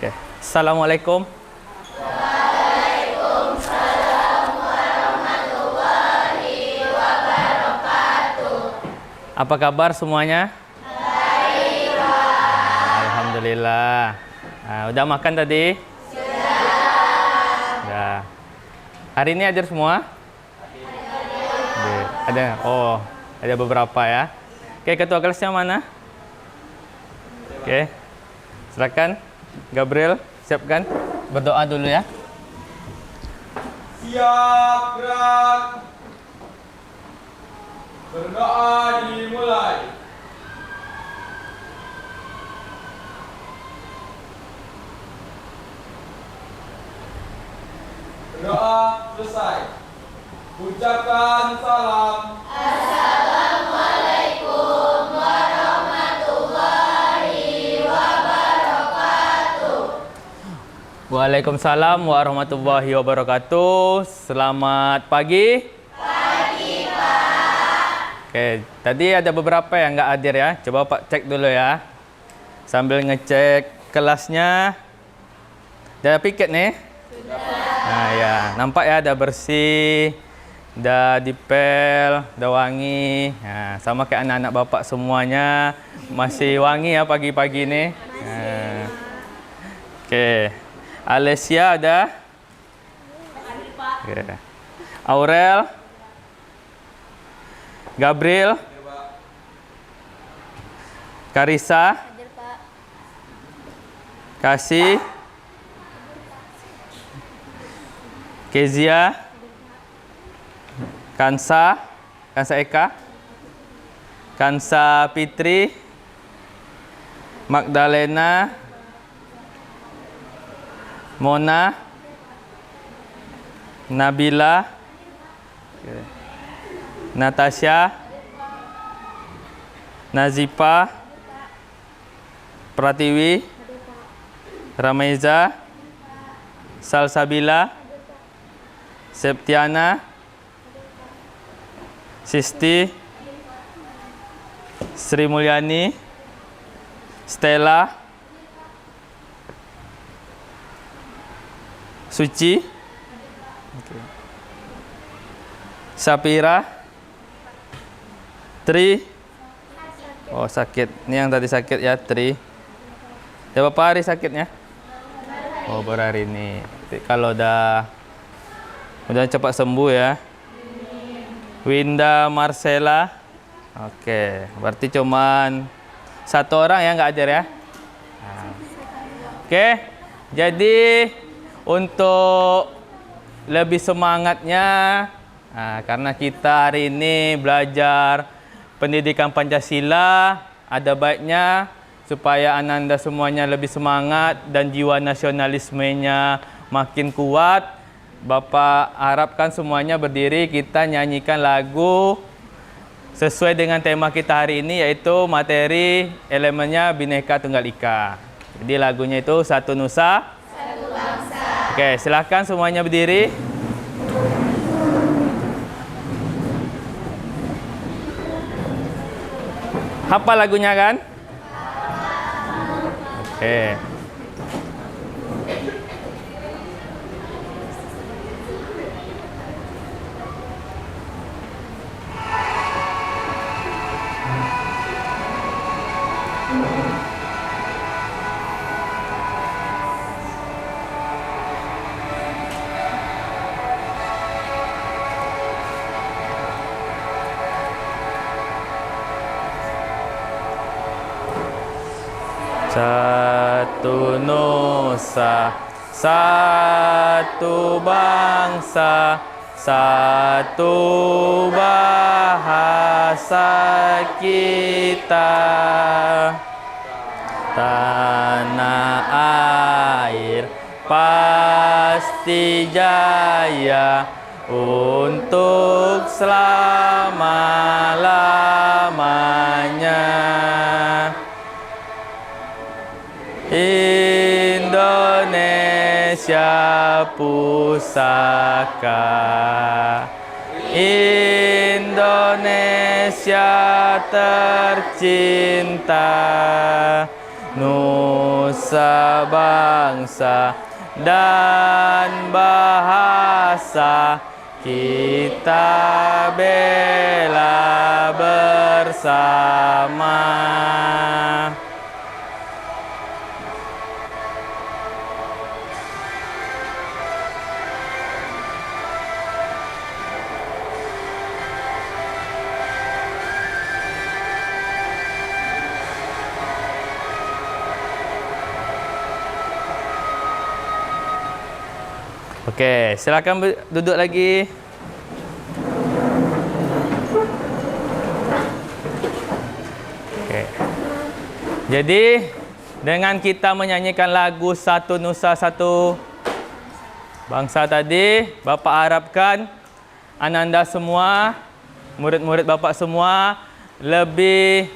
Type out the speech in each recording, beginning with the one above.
Oke. Assalamualaikum. Apa kabar semuanya? Baik, Pak. Alhamdulillah. Udah makan tadi? Sudah. Hari ini hadir semua? Ada. Oh, ada beberapa ya. Oke, ketua kelasnya mana? Oke. Silakan. Gabriel, siapkan. Berdoa dulu ya. Siap, gerak. Berdoa dimulai. Berdoa selesai. Ucapkan salam. Assalamualaikum warahmatullahi wabarakatuh. Waalaikumsalam warahmatullahi wabarakatuh. Selamat pagi. Oke, tadi ada beberapa yang nggak hadir ya. Coba Pak cek dulu ya. Sambil ngecek kelasnya. Udah piket nih? Sudah. Nah ya, nampak ya udah bersih, udah dipel, udah wangi. Nah, sama kayak anak-anak Bapak semuanya masih wangi ya pagi-pagi nih. Nah. Oke, Alessia ada? Oke. Aurel? Gabriel, Karissa, Kasih, Kezia, Kansa Eka, Kansa Fitri, Magdalena, Mona, Nabila, Natasha, Nazifa, Pratiwi, Rameza, Salsabila, Septiana, Sisti, Sri Mulyani, Stella, Suci, Sapira, Tri. Oh, sakit. Ini yang tadi sakit ya, Tri. Ya, berapa hari sakitnya? Oh, baru hari ini. Kalau udah cepat sembuh ya. Winda Marcella. Oke, berarti cuman satu orang ya nggak hadir ya. Nah. Oke, jadi untuk lebih semangatnya, karena kita hari ini belajar pendidikan Pancasila, ada baiknya supaya Ananda semuanya lebih semangat dan jiwa nasionalismenya makin kuat. Bapak harapkan semuanya berdiri, kita nyanyikan lagu sesuai dengan tema kita hari ini, yaitu materi elemennya Bhinneka Tunggal Ika. Jadi lagunya itu Satu Nusa, Satu Bangsa. Oke, silahkan semuanya berdiri. Hafal lagunya kan? Oke. Satu nusa, satu bangsa, satu bahasa kita. Tanah air pasti jaya untuk selama-lamanya. Indonesia pusaka, Indonesia tercinta, nusa bangsa dan bahasa kita bela bersama. Okey, silakan duduk lagi. Okey. Jadi, dengan kita menyanyikan lagu Satu Nusa Satu Bangsa tadi, Bapa harapkan Ananda semua, murid-murid Bapa semua lebih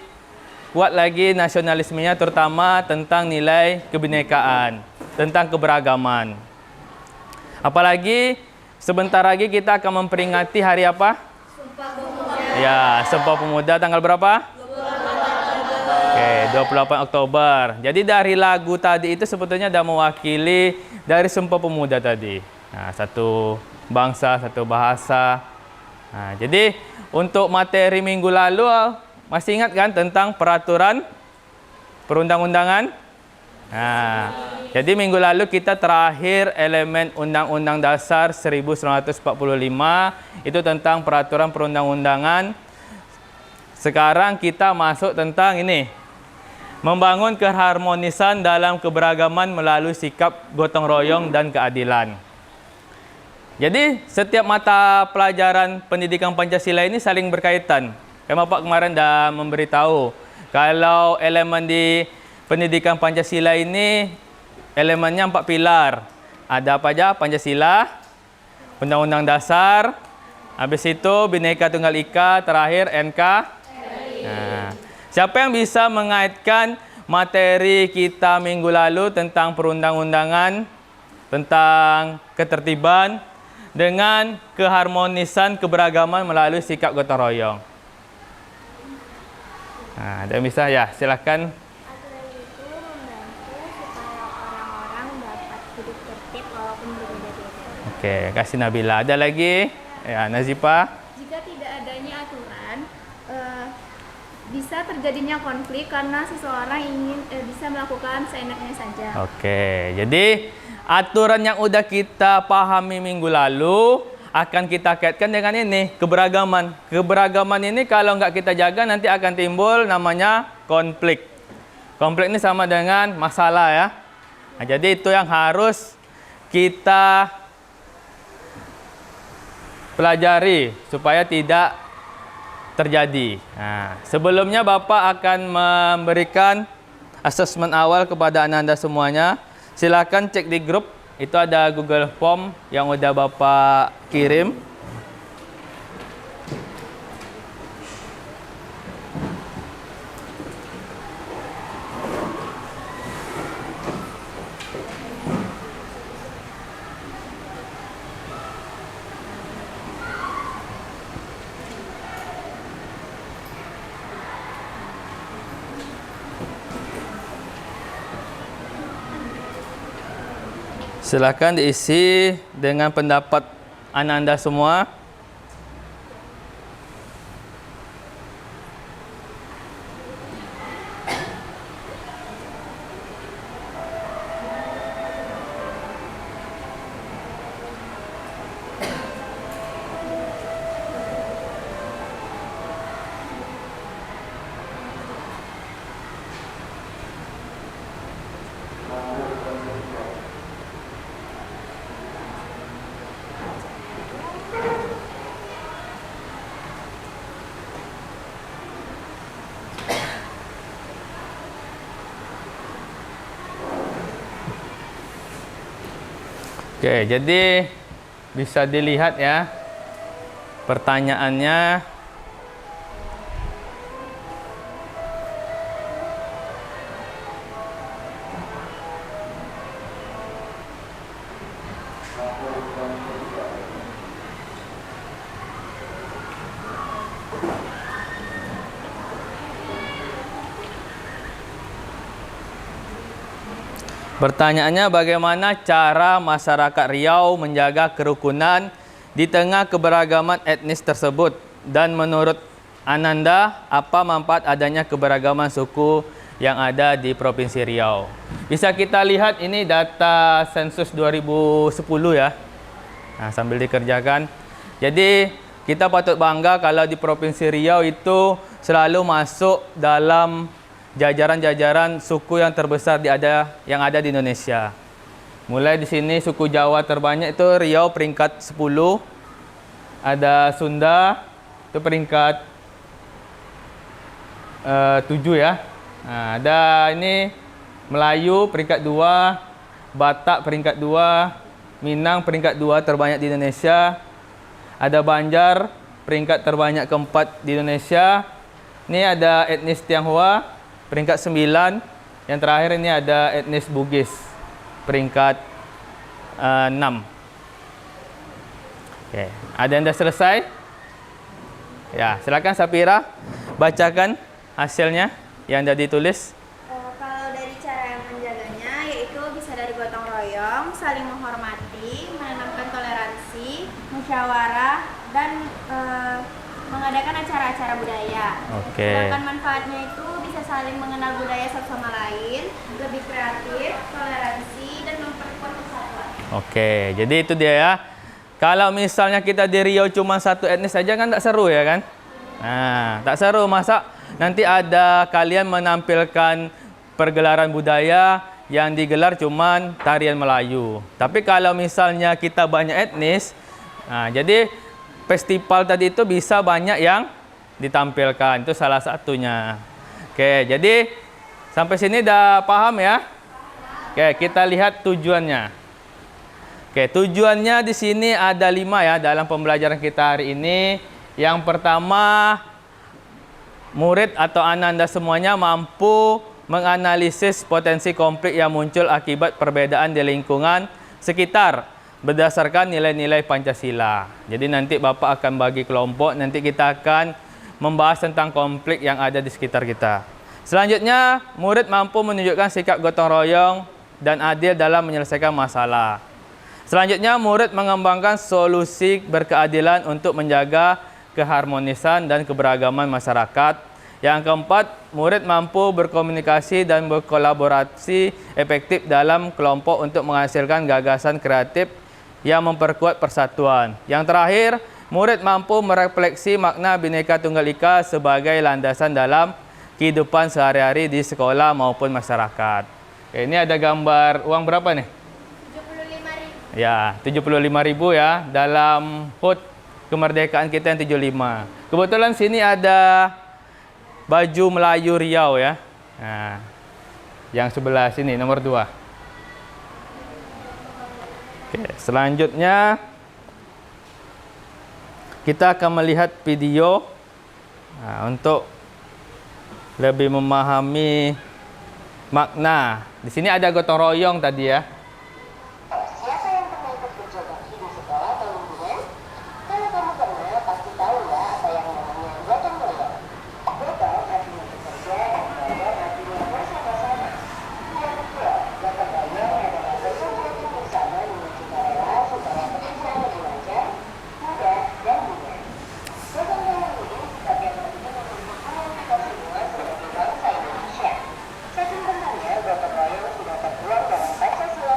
kuat lagi nasionalismenya, terutama tentang nilai kebinekaan, tentang keberagaman. Apalagi sebentar lagi kita akan memperingati hari apa? Sumpah Pemuda. Ya, Sumpah Pemuda tanggal berapa? 28 Oktober. Jadi dari lagu tadi itu sebetulnya dah mewakili dari Sumpah Pemuda tadi. Nah, satu bangsa, satu bahasa. Nah, jadi untuk materi minggu lalu masih ingat kan tentang peraturan perundang-undangan? Nah, jadi minggu lalu kita terakhir elemen Undang-Undang Dasar 1945 itu tentang peraturan perundang-undangan. Sekarang kita masuk tentang ini, membangun keharmonisan dalam keberagaman melalui sikap gotong royong dan keadilan. Jadi setiap mata pelajaran pendidikan Pancasila ini saling berkaitan. Bapak kemarin dah memberitahu kalau elemen di pendidikan Pancasila ini elemennya 4 pilar. Ada apa aja? Pancasila, Undang-Undang Dasar, habis itu Bhinneka Tunggal Ika, terakhir NKRI. Nah, siapa yang bisa mengaitkan materi kita minggu lalu tentang perundang-undangan, tentang ketertiban dengan keharmonisan keberagaman melalui sikap gotong royong? Nah, ada yang bisa ya? Silakan. Aturan itu membantu supaya orang-orang dapat hidup tertib walaupun berbeda-beda. Oke, kasih Nabila. Ada lagi? Ya, Nazifa. Jika tidak adanya aturan, bisa terjadinya konflik karena seseorang ingin bisa melakukan seenaknya saja. Oke, jadi aturan yang udah kita pahami minggu lalu akan kita kaitkan dengan ini, keberagaman. Keberagaman ini kalau nggak kita jaga nanti akan timbul namanya konflik. Konflik ini sama dengan masalah ya. Nah, jadi itu yang harus kita pelajari supaya tidak terjadi. Nah, sebelumnya Bapak akan memberikan asesmen awal kepada Ananda semuanya. Silakan cek di grup. Itu ada Google Form yang udah Bapak kirim. Silakan diisi dengan pendapat Ananda semua. Oke, jadi bisa dilihat ya pertanyaannya. Pertanyaannya, bagaimana cara masyarakat Riau menjaga kerukunan di tengah keberagaman etnis tersebut? Dan menurut Ananda, apa manfaat adanya keberagaman suku yang ada di Provinsi Riau? Bisa kita lihat ini data sensus 2010 ya. Nah, sambil dikerjakan. Jadi, kita patut bangga kalau di Provinsi Riau itu selalu masuk dalam jajaran-jajaran suku yang terbesar yang ada di Indonesia. Mulai di sini suku Jawa terbanyak itu Riau peringkat 10. Ada Sunda itu peringkat 7 ya. Nah, ada ini Melayu peringkat 2, Batak peringkat 2, Minang peringkat 2 terbanyak di Indonesia. Ada Banjar peringkat terbanyak keempat di Indonesia. Ini ada etnis Tionghoa peringkat 9. Yang terakhir ini ada etnis Bugis peringkat 6. Oke, ada yang dah selesai? Ya, silakan Sapira bacakan hasilnya yang dah ditulis. Kalau dari cara yang menjaganya, yaitu bisa dari gotong royong, saling menghormati, menanamkan toleransi, musyawarah, dan mengadakan acara-acara budaya. Oke. Sedangkan manfaatnya itu bisa saling mengenal budaya satu sama lain, lebih kreatif, toleransi, dan memperkuat persatuan. Oke, jadi itu dia ya. Kalau misalnya kita di Riau cuma satu etnis saja kan tak seru ya kan? Nah, tak seru. Masa nanti ada kalian menampilkan pergelaran budaya yang digelar cuman tarian Melayu. Tapi kalau misalnya kita banyak etnis, nah, jadi festival tadi itu bisa banyak yang ditampilkan. Itu salah satunya. Oke, jadi sampai sini dah paham ya? Oke, kita lihat tujuannya. Oke, tujuannya di sini ada 5 ya dalam pembelajaran kita hari ini. Yang pertama, murid atau Ananda semuanya mampu menganalisis potensi konflik yang muncul akibat perbedaan di lingkungan sekitar berdasarkan nilai-nilai Pancasila. Jadi nanti Bapak akan bagi kelompok, nanti kita akan membahas tentang konflik yang ada di sekitar kita. Selanjutnya, murid mampu menunjukkan sikap gotong royong dan adil dalam menyelesaikan masalah. Selanjutnya, murid mengembangkan solusi berkeadilan untuk menjaga keharmonisan dan keberagaman masyarakat. Yang keempat, murid mampu berkomunikasi dan berkolaborasi efektif dalam kelompok untuk menghasilkan gagasan kreatif yang memperkuat persatuan. Yang terakhir, murid mampu merefleksi makna Bhinneka Tunggal Ika sebagai landasan dalam kehidupan sehari-hari di sekolah maupun masyarakat. Oke, ini ada gambar uang berapa nih? 75.000. Ya, 75.000 ya dalam HUT kemerdekaan kita yang 75. Kebetulan sini ada baju Melayu Riau ya. Nah, yang sebelah sini nomor 2. Oke, selanjutnya kita akan melihat video untuk lebih memahami makna. Di sini ada gotong royong tadi ya. Siapa yang pernah ikut percobaan di sekolah atau lingkungan? Kalau kamu pernah, pasti tahu ya apa yang namanya gotong royong. Gotong artinya bekerja dan royong artinya bersama-sama. Yang kedua, gotong royong adalah bekerja bersama dengan sukarela supaya pekerjaan lebih lancar, mudah, dan ringan. Gotong royong ini sebagai bentuk memperkuat kita semua sebagai bangsa Indonesia. Saking benarnya gotong royong sudah tertuang dalam Pancasila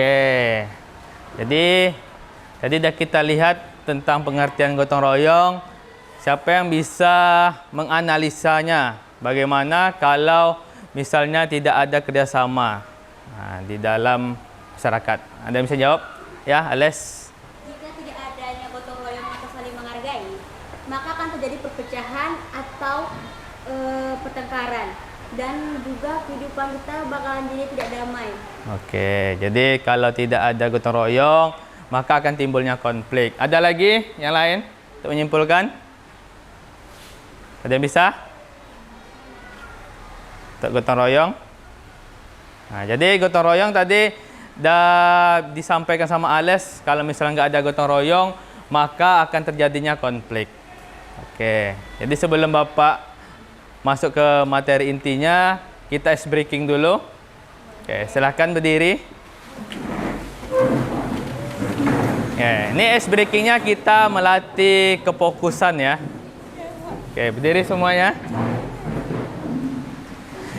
Oke. Jadi dah kita lihat tentang pengertian gotong royong. Siapa yang bisa menganalisanya? Bagaimana kalau misalnya tidak ada kerjasama di dalam masyarakat? Ada yang bisa jawab? Ya, Ales. Jika tidak adanya gotong royong atau saling menghargai, maka akan terjadi perpecahan atau pertengkaran, dan juga kehidupan kita bakalan jadi tidak damai. Oke, jadi kalau tidak ada gotong royong, maka akan timbulnya konflik. Ada lagi yang lain untuk menyimpulkan? Ada yang bisa? Untuk gotong royong? Nah, jadi gotong royong tadi dah disampaikan sama Ales, kalau misalnya nggak ada gotong royong, maka akan terjadinya konflik. Oke, jadi sebelum Bapak masuk ke materi intinya, kita ice breaking dulu. Oke, silahkan berdiri. Oke, ini ice breakingnya kita melatih kefokusan ya. Oke, berdiri semuanya.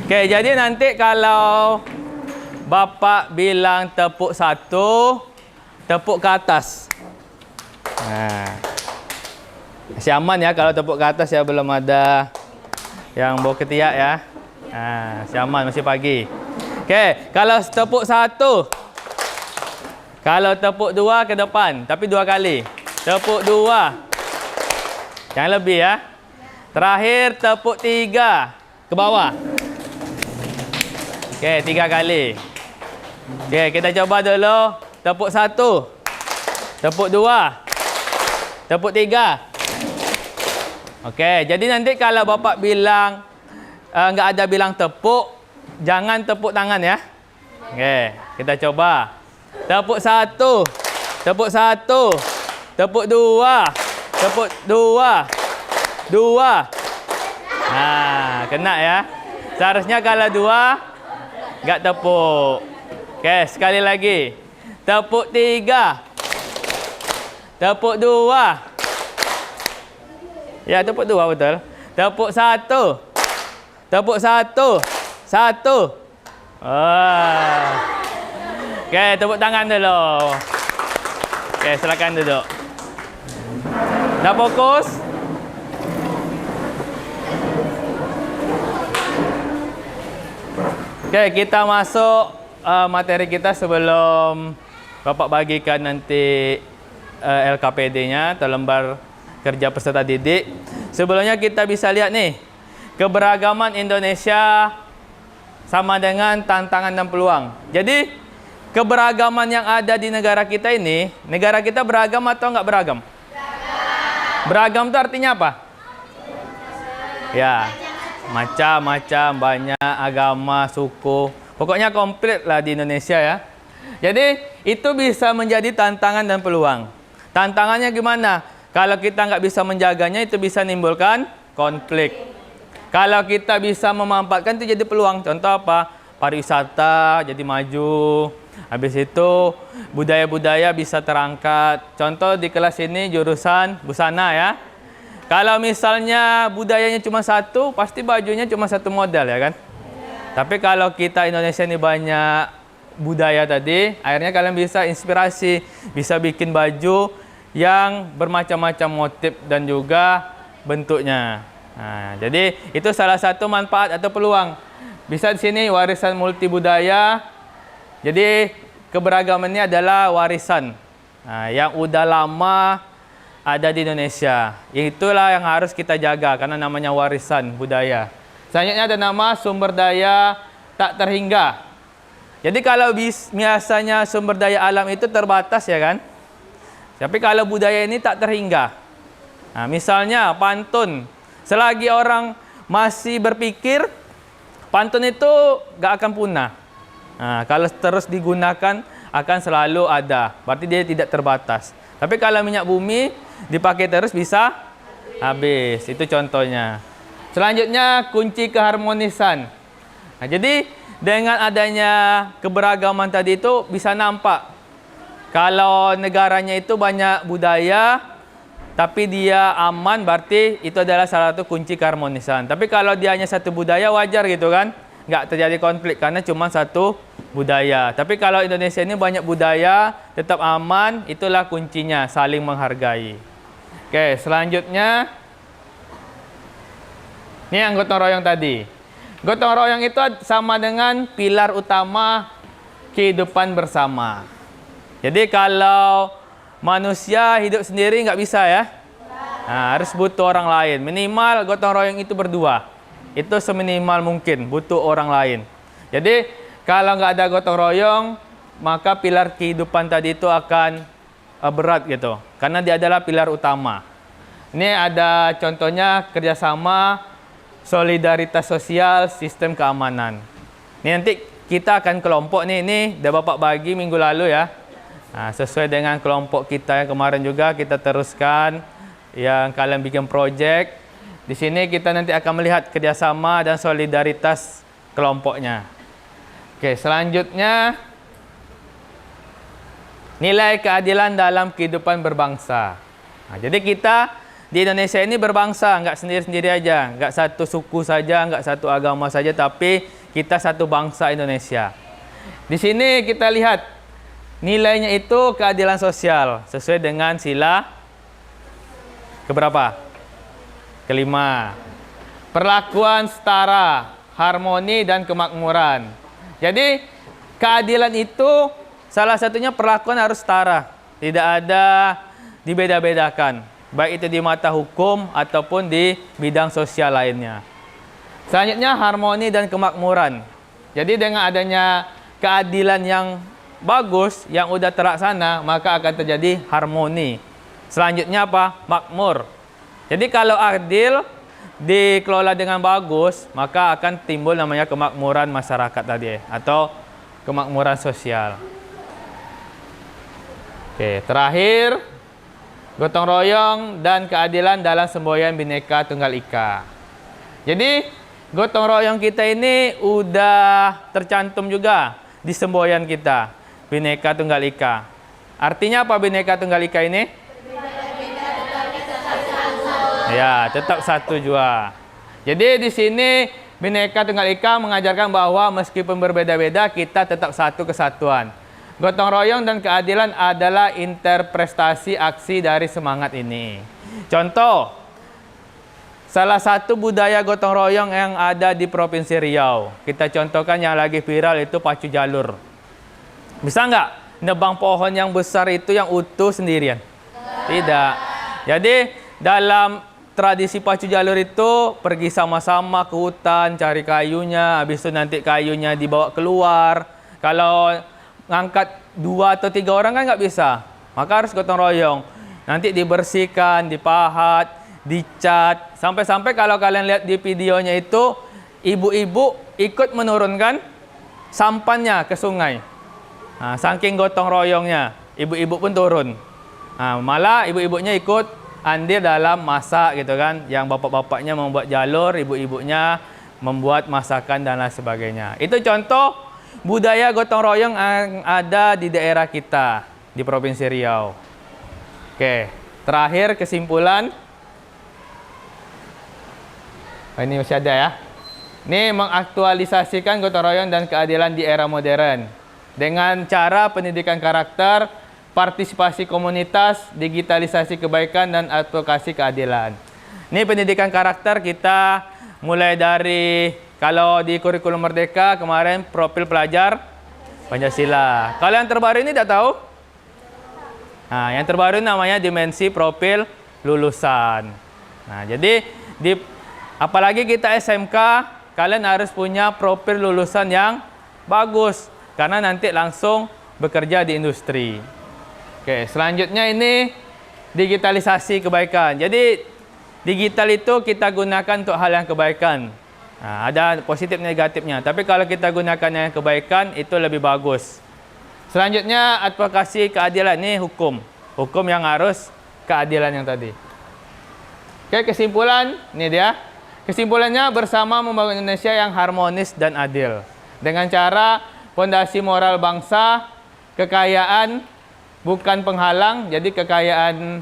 Oke, jadi nanti kalau Bapak bilang tepuk satu, tepuk ke atas. Nah, masih aman ya kalau tepuk ke atas ya, belum ada yang bawa ketiak ya. Nah, masih aman, masih pagi. Oke, kalau tepuk satu, kalau tepuk dua ke depan, tapi 2 kali. Tepuk 2. Jangan lebih ya. Terakhir tepuk 3 ke bawah. Oke, 3 kali. Oke, kita coba dulu. Tepuk 1. Tepuk 2. Tepuk 3. Oke, jadi nanti kalau Bapak bilang nggak ada bilang tepuk, jangan tepuk tangan ya. Oke, kita coba. Tepuk 1. Tepuk 1. Tepuk 2. Tepuk 2. 2. Nah, kena ya. Seharusnya kalau 2 nggak tepuk. Oke, sekali lagi. Tepuk 3. Tepuk 2. Ya, tepuk 2 betul. Tepuk 1. Tepuk 1. 1. Wah. Oke, tepuk tangan dulu. Oke, silakan duduk. Dah fokus? Oke, kita masuk materi kita sebelum Bapak bagikan nanti LKPD-nya atau lembar kerja peserta didik. Sebelumnya kita bisa lihat nih, keberagaman Indonesia sama dengan tantangan dan peluang. Jadi keberagaman yang ada di negara kita ini, negara kita beragam atau nggak beragam? Beragam itu artinya apa? Ya, macam-macam, banyak agama, suku. Pokoknya komplit lah di Indonesia ya. Jadi itu bisa menjadi tantangan dan peluang. Tantangannya gimana? Kalau kita nggak bisa menjaganya, itu bisa menimbulkan konflik. Kalau kita bisa memanfaatkan, itu jadi peluang. Contoh apa? Pariwisata jadi maju. Habis itu budaya-budaya bisa terangkat. Contoh di kelas ini jurusan busana ya. Kalau misalnya budayanya cuma satu, pasti bajunya cuma satu model ya kan. Tapi kalau kita Indonesia ini banyak budaya tadi, akhirnya kalian bisa inspirasi, bisa bikin baju yang bermacam-macam motif dan juga bentuknya. Nah, jadi itu salah satu manfaat atau peluang. Bisa di sini warisan multibudaya. Jadi keberagaman ini adalah warisan yang udah lama ada di Indonesia. Itulah yang harus kita jaga karena namanya warisan budaya. Selanjutnya ada nama sumber daya tak terhingga. Jadi kalau biasanya sumber daya alam itu terbatas ya kan. Tapi kalau budaya ini tak terhingga. Nah, misalnya pantun. Selagi orang masih berpikir, pantun itu gak akan punah. Nah, kalau terus digunakan akan selalu ada. Berarti dia tidak terbatas. Tapi kalau minyak bumi dipakai terus bisa habis. Itu contohnya. Selanjutnya kunci keharmonisan. Nah, jadi dengan adanya keberagaman tadi itu bisa nampak. Kalau negaranya itu banyak budaya, tapi dia aman, berarti itu adalah salah satu kunci keharmonisan. Tapi kalau dia hanya satu budaya, wajar gitu kan. Nggak terjadi konflik karena cuma satu budaya. Tapi kalau Indonesia ini banyak budaya, tetap aman, itulah kuncinya, saling menghargai. Oke, selanjutnya ini yang gotong royong tadi. Gotong royong itu sama dengan pilar utama kehidupan bersama. Jadi kalau manusia hidup sendiri nggak bisa ya. Nah, harus butuh orang lain. Minimal gotong royong itu berdua. Itu seminimal mungkin butuh orang lain. Jadi kalau nggak ada gotong royong, maka pilar kehidupan tadi itu akan berat gitu. Karena dia adalah pilar utama. Ini ada contohnya kerjasama, solidaritas sosial, sistem keamanan. Ini nanti kita akan kelompok nih. Ini udah Bapak bagi minggu lalu ya. Nah, sesuai dengan kelompok kita yang kemarin juga kita teruskan. Yang kalian bikin project. Di sini kita nanti akan melihat kerjasama dan solidaritas kelompoknya. Oke, selanjutnya nilai keadilan dalam kehidupan berbangsa. Nah, jadi kita di Indonesia ini berbangsa, nggak sendiri-sendiri aja, nggak satu suku saja, nggak satu agama saja, tapi kita satu bangsa Indonesia. Di sini kita lihat nilainya itu keadilan sosial sesuai dengan sila keberapa? Kelima. Perlakuan setara, harmoni dan kemakmuran. Jadi keadilan itu salah satunya perlakuan harus setara. Tidak ada dibeda-bedakan. Baik itu di mata hukum ataupun di bidang sosial lainnya. Selanjutnya harmoni dan kemakmuran. Jadi dengan adanya keadilan yang bagus, yang udah terlaksana, maka akan terjadi harmoni. Selanjutnya apa? Makmur. Jadi kalau adil dikelola dengan bagus, maka akan timbul namanya kemakmuran masyarakat tadi atau kemakmuran sosial. Oke, terakhir gotong royong dan keadilan dalam semboyan Bhinneka Tunggal Ika. Jadi gotong royong kita ini udah tercantum juga di semboyan kita Bhinneka Tunggal Ika. Artinya apa Bhinneka Tunggal Ika ini? Ya, tetap satu jua. Jadi di sini Bhinneka Tunggal Ika mengajarkan bahwa meskipun berbeda-beda, kita tetap satu kesatuan. Gotong royong dan keadilan adalah interpretasi aksi dari semangat ini. Contoh, salah satu budaya gotong royong yang ada di Provinsi Riau. Kita contohkan yang lagi viral itu pacu jalur. Bisa nggak nebang pohon yang besar itu yang utuh sendirian? Tidak. Jadi dalam tradisi pacu jalur itu pergi sama-sama ke hutan, cari kayunya, habis itu nanti kayunya dibawa keluar. Kalau ngangkat 2 atau 3 orang kan nggak bisa, maka harus gotong royong. Nanti dibersihkan, dipahat, dicat, sampai-sampai kalau kalian lihat di videonya itu, ibu-ibu ikut menurunkan sampannya ke sungai. Nah, saking gotong royongnya, ibu-ibu pun turun. Nah, malah ibu-ibunya ikut andil dalam masak gitu kan, yang bapak-bapaknya membuat jalur, ibu-ibunya membuat masakan dan lain sebagainya. Itu contoh budaya gotong royong yang ada di daerah kita di Provinsi Riau. Oke, terakhir kesimpulan. Oh, ini masih ada ya. Ini mengaktualisasikan gotong royong dan keadilan di era modern dengan cara pendidikan karakter, partisipasi komunitas, digitalisasi kebaikan, dan advokasi keadilan. Ini pendidikan karakter kita mulai dari, kalau di kurikulum Merdeka kemarin profil pelajar Pancasila. Kalau yang terbaru ini tidak tahu? Nah, yang terbaru namanya dimensi profil lulusan. Nah, jadi apalagi kita SMK, kalian harus punya profil lulusan yang bagus karena nanti langsung bekerja di industri. Oke, selanjutnya ini digitalisasi kebaikan. Jadi digital itu kita gunakan untuk hal yang kebaikan. Nah, ada positif negatifnya. Tapi kalau kita gunakan yang kebaikan itu lebih bagus. Selanjutnya advokasi keadilan, ini hukum. Hukum yang harus keadilan yang tadi. Oke, kesimpulan ini dia. Kesimpulannya bersama membangun Indonesia yang harmonis dan adil. Dengan cara fondasi moral bangsa, kekayaan bukan penghalang. Jadi kekayaan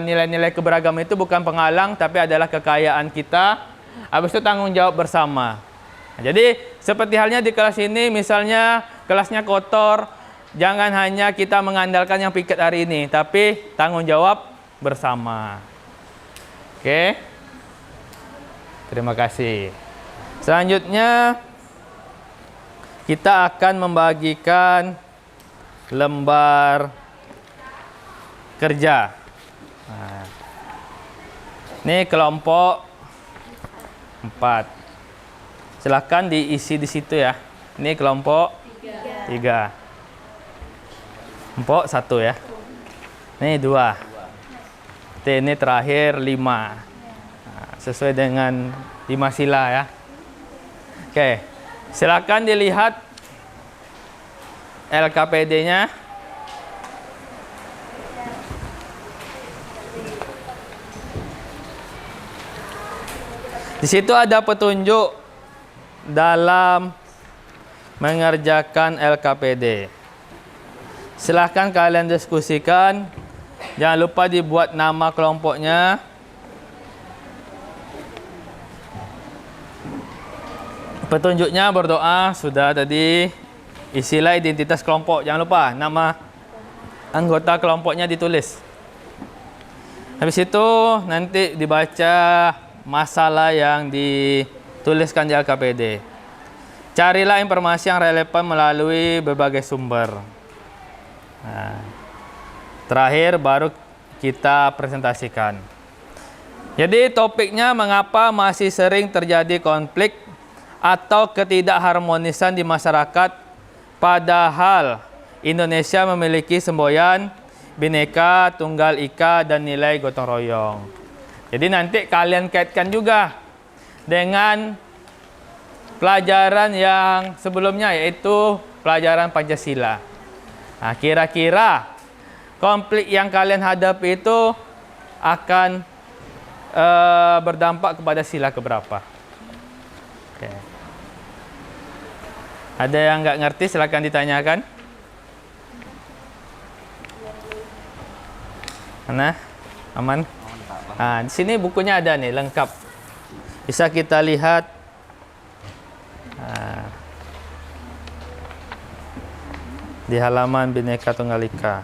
nilai-nilai keberagaman itu bukan penghalang, tapi adalah kekayaan kita. Habis itu tanggung jawab bersama. Nah, jadi seperti halnya di kelas ini, misalnya kelasnya kotor, jangan hanya kita mengandalkan yang piket hari ini, tapi tanggung jawab bersama. Oke? Terima kasih. Selanjutnya, kita akan membagikan lembar kerja. Nah, ini kelompok 4. Silahkan diisi di situ ya. Ini kelompok 3. Kelompok 1 ya. Ini 2. Ini terakhir 5. Nah, sesuai dengan 5 sila ya. Oke. Silakan dilihat LKPD-nya. Di situ ada petunjuk dalam mengerjakan LKPD. Silahkan kalian diskusikan. Jangan lupa dibuat nama kelompoknya. Petunjuknya berdoa sudah tadi. Isilah identitas kelompok. Jangan lupa nama anggota kelompoknya ditulis. Habis itu nanti dibaca masalah yang dituliskan di LKPD. Carilah informasi yang relevan melalui berbagai sumber. Nah, terakhir baru kita presentasikan. Jadi topiknya mengapa masih sering terjadi konflik atau ketidakharmonisan di masyarakat padahal Indonesia memiliki semboyan Bhinneka Tunggal Ika dan nilai gotong royong. Jadi nanti kalian kaitkan juga dengan pelajaran yang sebelumnya, yaitu pelajaran Pancasila. Nah, kira-kira konflik yang kalian hadapi itu akan berdampak kepada sila keberapa? Oke. Ada yang nggak ngerti, silakan ditanyakan. Mana? Aman? Nah, di sini bukunya ada nih, lengkap. Bisa kita lihat. Nah, di halaman Bhinneka Tunggal Ika.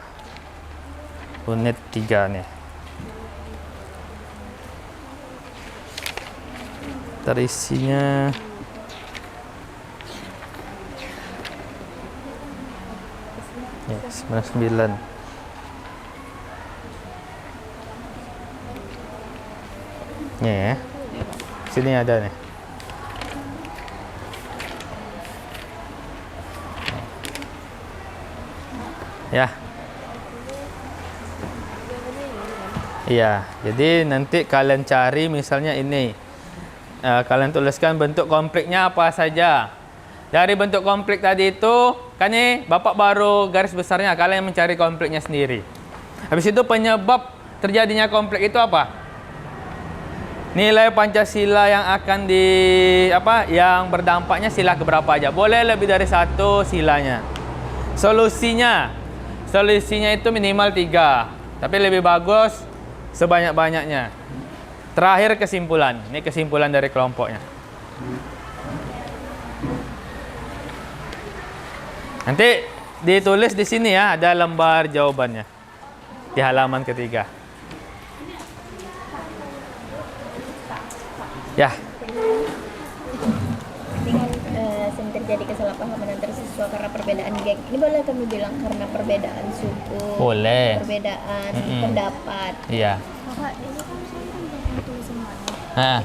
Unit 3 nih. Terisinya ya, 99. Ya, sini ada nih. Ya. Iya, jadi nanti kalian cari misalnya ini. Kalian tuliskan bentuk konfliknya apa saja. Dari bentuk konflik tadi itu, kan nih Bapak baru garis besarnya, kalian mencari konfliknya sendiri. Habis itu penyebab terjadinya konflik itu apa? Nilai Pancasila yang akan yang berdampaknya sila keberapa aja. Boleh lebih dari 1 silanya. Solusinya itu minimal 3. Tapi lebih bagus sebanyak-banyaknya. Terakhir kesimpulan. Ini kesimpulan dari kelompoknya. Nanti ditulis di sini ya, ada lembar jawabannya. Di halaman ketiga. Ya. Sering terjadi kesalahpahaman antara siswa karena perbedaan geng. Ini boleh kami bilang karena perbedaan suku, Boleh. perbedaan pendapat. Iya. Kakak, ini kan saya kan tulisan mana? Nah,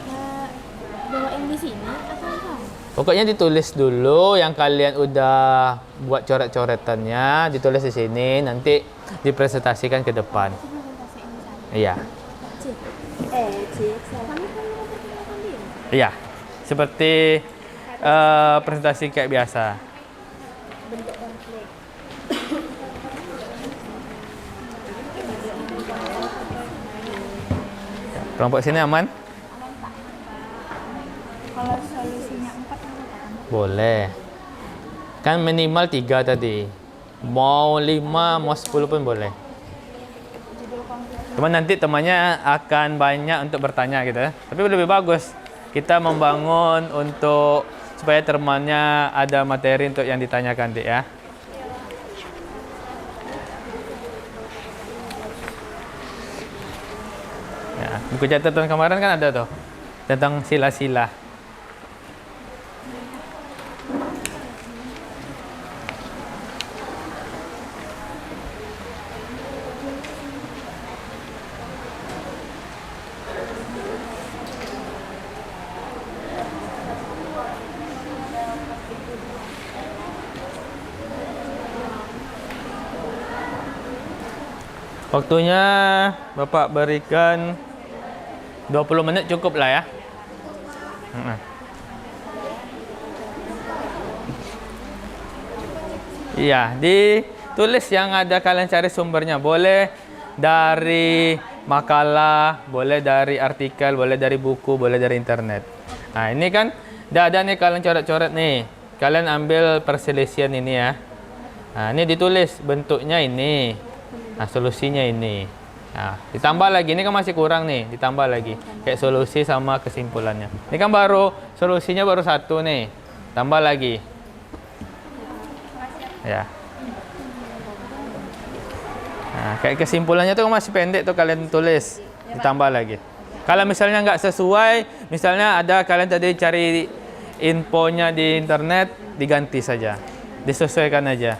Bawain di sini atau apa? pokoknya ditulis dulu yang kalian udah buat coret-coretannya, ditulis di sini, nanti dipresentasikan ke depan. Iya. Iya. Seperti presentasi kayak biasa. Bentuk konflik. Kelompok sini aman? Kalau solusinya 4 kan? Boleh. Kan minimal 3 tadi. Mau 5, mau 10 pun boleh. Cuma nanti temannya akan banyak untuk bertanya gitu ya. Tapi lebih bagus kita membangun untuk supaya temannya ada materi untuk yang ditanyakan, Dik ya. Ya, buku catatan kemarin kan ada tuh tentang sila-sila. Waktunya Bapak berikan 20 menit cukup lah ya. Iya, ditulis yang ada kalian cari sumbernya. Boleh dari makalah, boleh dari artikel, boleh dari buku, boleh dari internet. Nah, ini kan udah ada nih kalian coret-coret nih. Kalian ambil perselisihan ini ya. Nah, ini ditulis bentuknya ini. Nah, solusinya ini. Nah, ditambah lagi, ini kan masih kurang nih, ditambah lagi. Kayak solusi sama kesimpulannya. Ini kan baru, solusinya baru satu nih. Tambah lagi. Ya. Nah, kayak kesimpulannya tuh masih pendek tuh kalian tulis. Ditambah lagi. Kalau misalnya nggak sesuai, misalnya ada kalian tadi cari infonya di internet, diganti saja. Disesuaikan aja.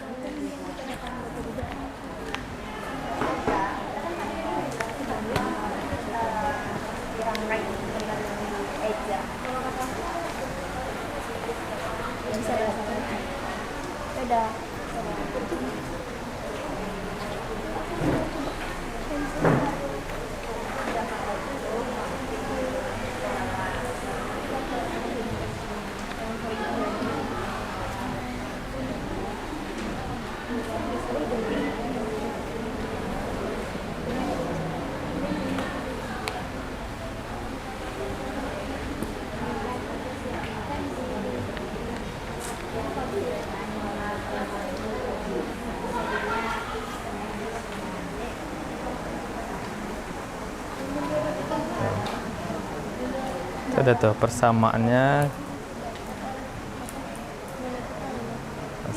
Ada tuh persamaannya.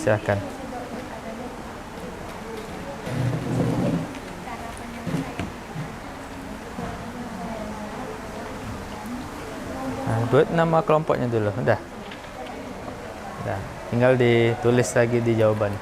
Silakan. Nah, buat nama kelompoknya dulu. Udah. Tinggal ditulis lagi di jawaban.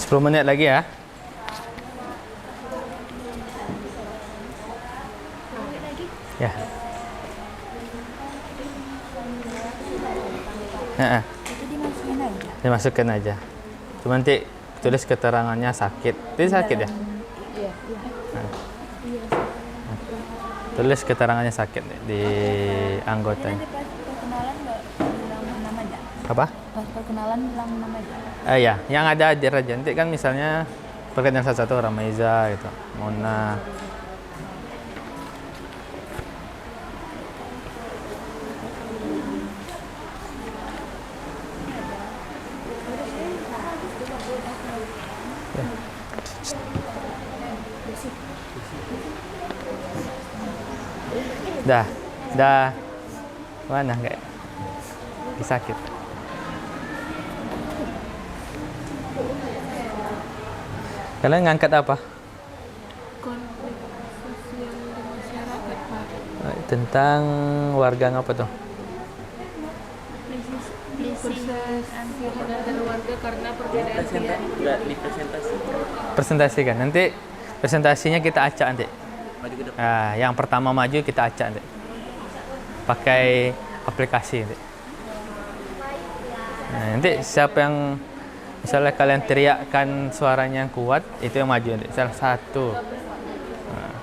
10 menit lagi ya. Ya. Heeh. Dimasukkan aja. Cuma nanti tulis keterangannya sakit. Itu sakit ya? Iya. Tulis keterangannya sakit di anggotanya. Perkenalan nggak bilang nama aja? Apa? Pas perkenalan bilang nama aja. Ya, yang ada hadir aja. Nanti kan misalnya perkenalan satu Ramaiza gitu, Mona. Dah. Mana enggak? Sakit. Kalian ngangkat apa? Konflik sosial di masyarakat, Pak. Tentang warga apa tuh? Persaingan antar warga karena perbedaan pilihan. Presentasikan. Nanti presentasinya kita acak nanti. Nah, yang pertama maju kita acak nanti. Pakai aplikasi nanti. Nah, nanti siapa yang misalnya kalian teriakkan suaranya yang kuat, itu yang maju nanti. Salah satu. Nah.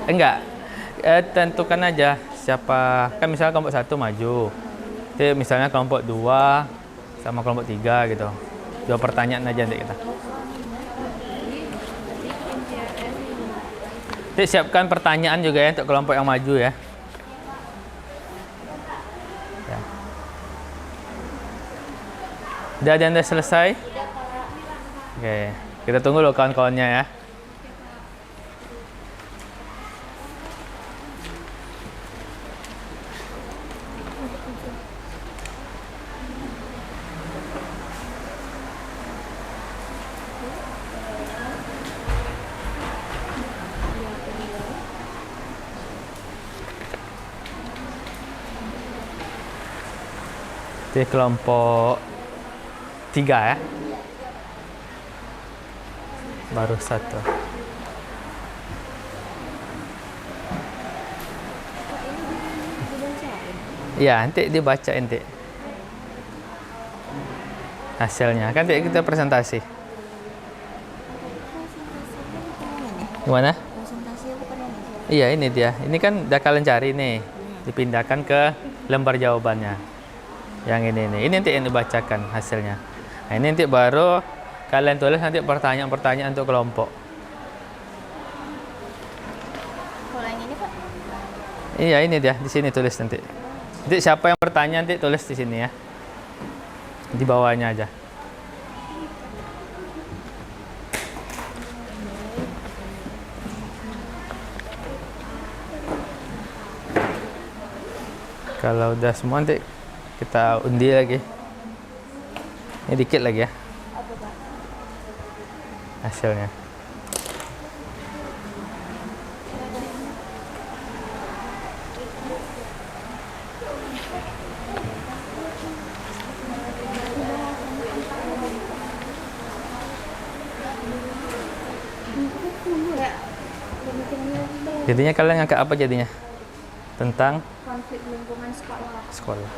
Enggak. Tentukan aja siapa. Kan misalnya kelompok 1 maju. Nanti misalnya kelompok 2 sama kelompok 3 gitu. 2 pertanyaan aja nanti kita. Nanti siapkan pertanyaan juga ya untuk kelompok yang maju ya. Udah ada Anda selesai? Oke, kita tunggu loh kawan-kawannya ya. Di kelompok 3 ya. Baru 1. Iya, nanti dibaca nanti. Hasilnya. Kan nanti kita presentasi. Gimana? Iya, ini dia. Ini kan udah kalian cari nih. Dipindahkan ke lembar jawabannya. Yang ini nih. Ini nanti yang dibacakan hasilnya. Nah, ini nanti baru kalian tulis nanti pertanyaan-pertanyaan untuk kelompok. Kalau yang ini, Pak? Iya, ini dia. Di sini tulis nanti. Nanti siapa yang bertanya nanti tulis di sini ya. Di bawahnya aja. Kalau udah semua nanti kita undi lagi. Ini dikit lagi ya. Hasilnya. Jadinya kalian ngangkat apa jadinya? Tentang Konflik lingkungan sekolah. sekolah.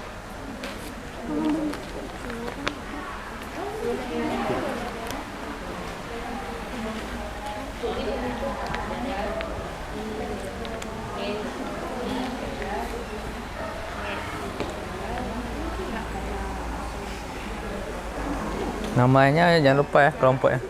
Namanya jangan lupa ya kelompoknya.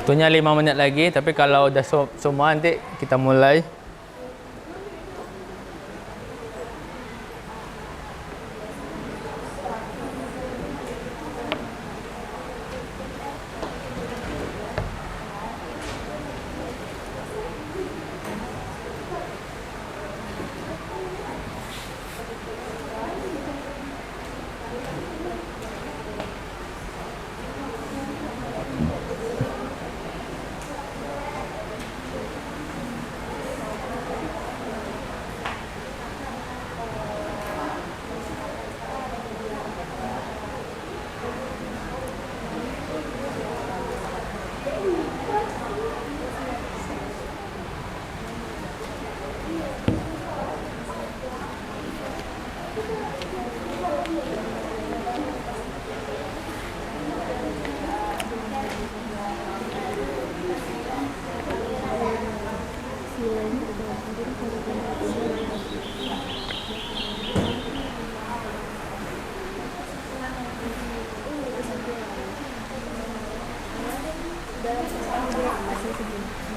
Waktunya 5 menit lagi, tapi kalau udah semua nanti kita mulai.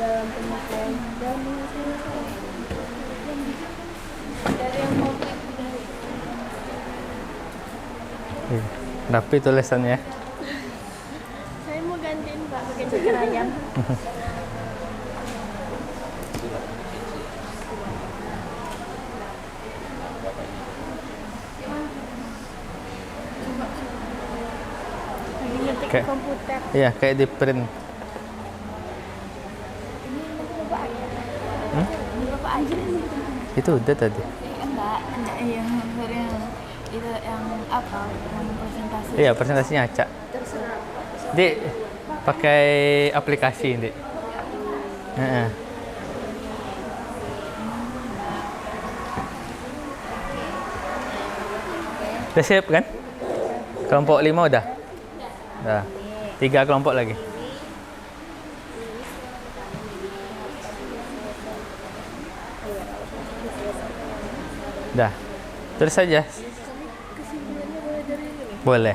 dalam penyampaian dan menyelesaikan dari yang mau Rapi tulisannya. saya mau gantiin Pak pakai ceker ayam. Lagi ngetik Kayak- komputer. Iya, kayak di print. Ini Bapak aja nih. Itu udah tadi. Enggak yang itu yang apa? Yang presentasi. Iya, presentasinya acak. Dik, pakai aplikasi, Dik. Heeh. Udah siap kan? Kelompok 5 udah? Udah. 3 kelompok lagi. Dah. Terus saja. Boleh.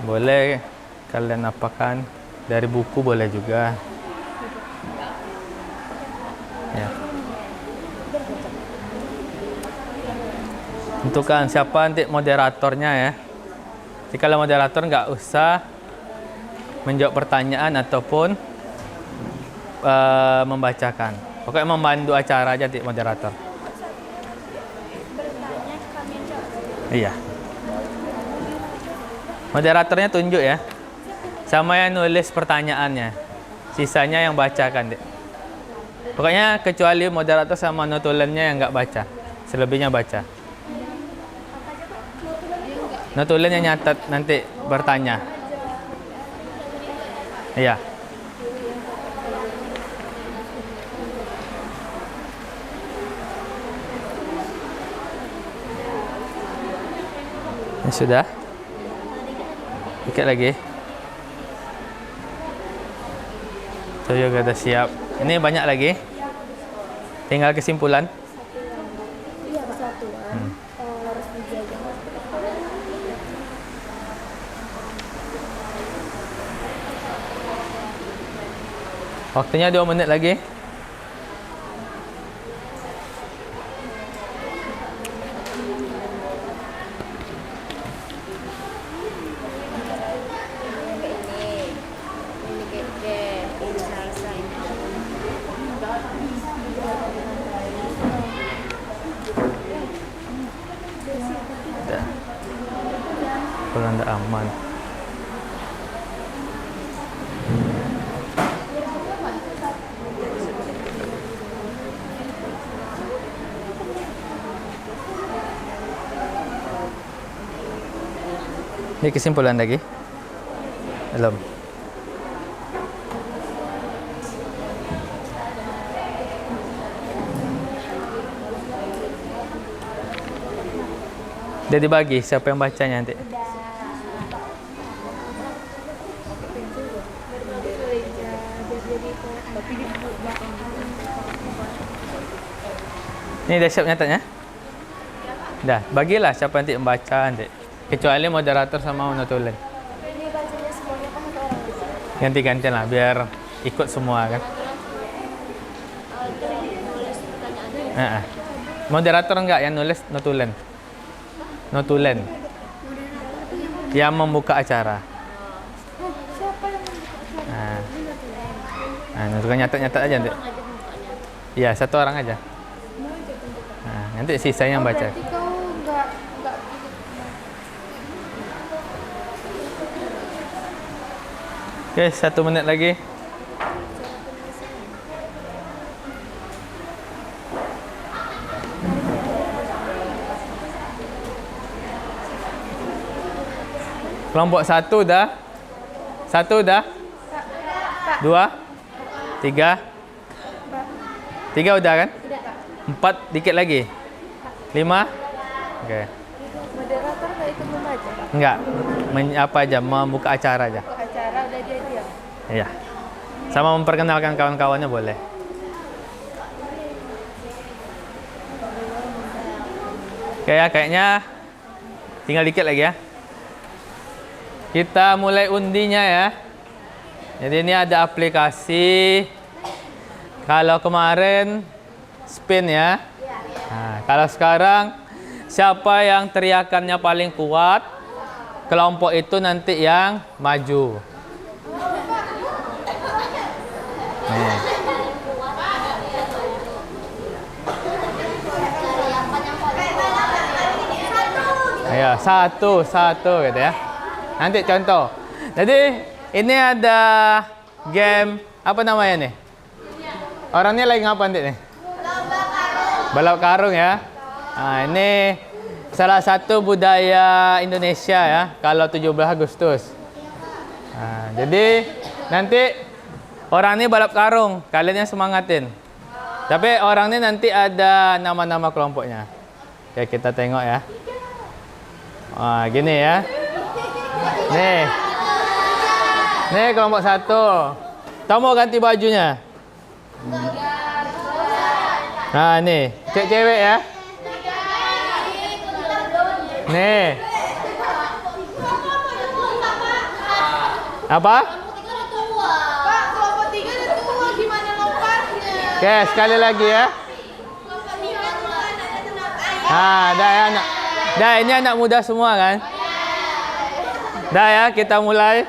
Boleh kalian apakan dari buku boleh juga. Ya. Tentukan siapa nanti moderatornya ya. Jadi kalau moderator nggak usah menjawab pertanyaan ataupun membacakan. Pokoknya membantu acara aja nanti moderator. Iya. Moderatornya tunjuk ya. Sama yang nulis pertanyaannya. Sisanya yang bacakan, Dek. Pokoknya kecuali moderator sama notulennya yang nggak baca. Selebihnya baca. Notulennya nyatat nanti bertanya. Iya. Ini sudah? Dikit lagi. So, juga udah siap. Ini banyak lagi. Tinggal kesimpulan. Iya, kesatuan. Harus dijaga. Waktunya 2 menit lagi. Dah. Kalau anda aman. Ini kesimpulan lagi? Belum. Dia dibagi siapa yang bacanya nanti. Ini dah siap nyatatnya? Dah, bagilah siapa nanti membaca nanti. Kecuali moderator sama notulen. Ini bacanya semuanya kan satu orang. Ganti-gantian lah biar ikut semua kan. Moderator enggak yang nulis notulen. Notulen. Yang membuka acara. Siapa yang membuka acara? Nah, nyatat-nyatat aja nanti. Iya, 1 orang aja. Nah, nanti sisanya yang baca. Berarti kau enggak Oke, 1 menit lagi. Kelompok 1 dah? 1 dah? 2? 3? 3 udah kan? 4 dikit lagi? 5? Oke. moderator enggak ikut membaca. Enggak. Apa aja, membuka acara aja. Acara udah dia diam. Iya. Sama memperkenalkan kawan-kawannya boleh. Oke ya, kayaknya tinggal dikit lagi ya. Kita mulai undinya ya. Jadi ini ada aplikasi Kalau kemarin spin ya. Nah, kalau sekarang siapa yang teriakannya paling kuat, kelompok itu nanti yang maju. Nih. Ayo, satu gitu ya. Nanti contoh. Jadi ini ada game apa namanya nih? Orangnya lagi ngapa nanti nih? Balap karung ya. Nah, ini salah satu budaya Indonesia ya, kalau 17 Agustus. Nah, jadi nanti orang ini balap karung, kalian yang semangatin. Tapi orang ini nanti ada nama-nama kelompoknya. Oke, kita tengok ya. Wah, gini ya. Nih kelompok 1. Tahu mau ganti bajunya? Nah, nih, cewek ya. Nih. Apa? Pak, kelompok 3 udah tua, gimana lompatnya? Oke, sekali lagi ya. Dah ya anak. Dah, ini anak muda semua kan? Dah ya, kita mulai.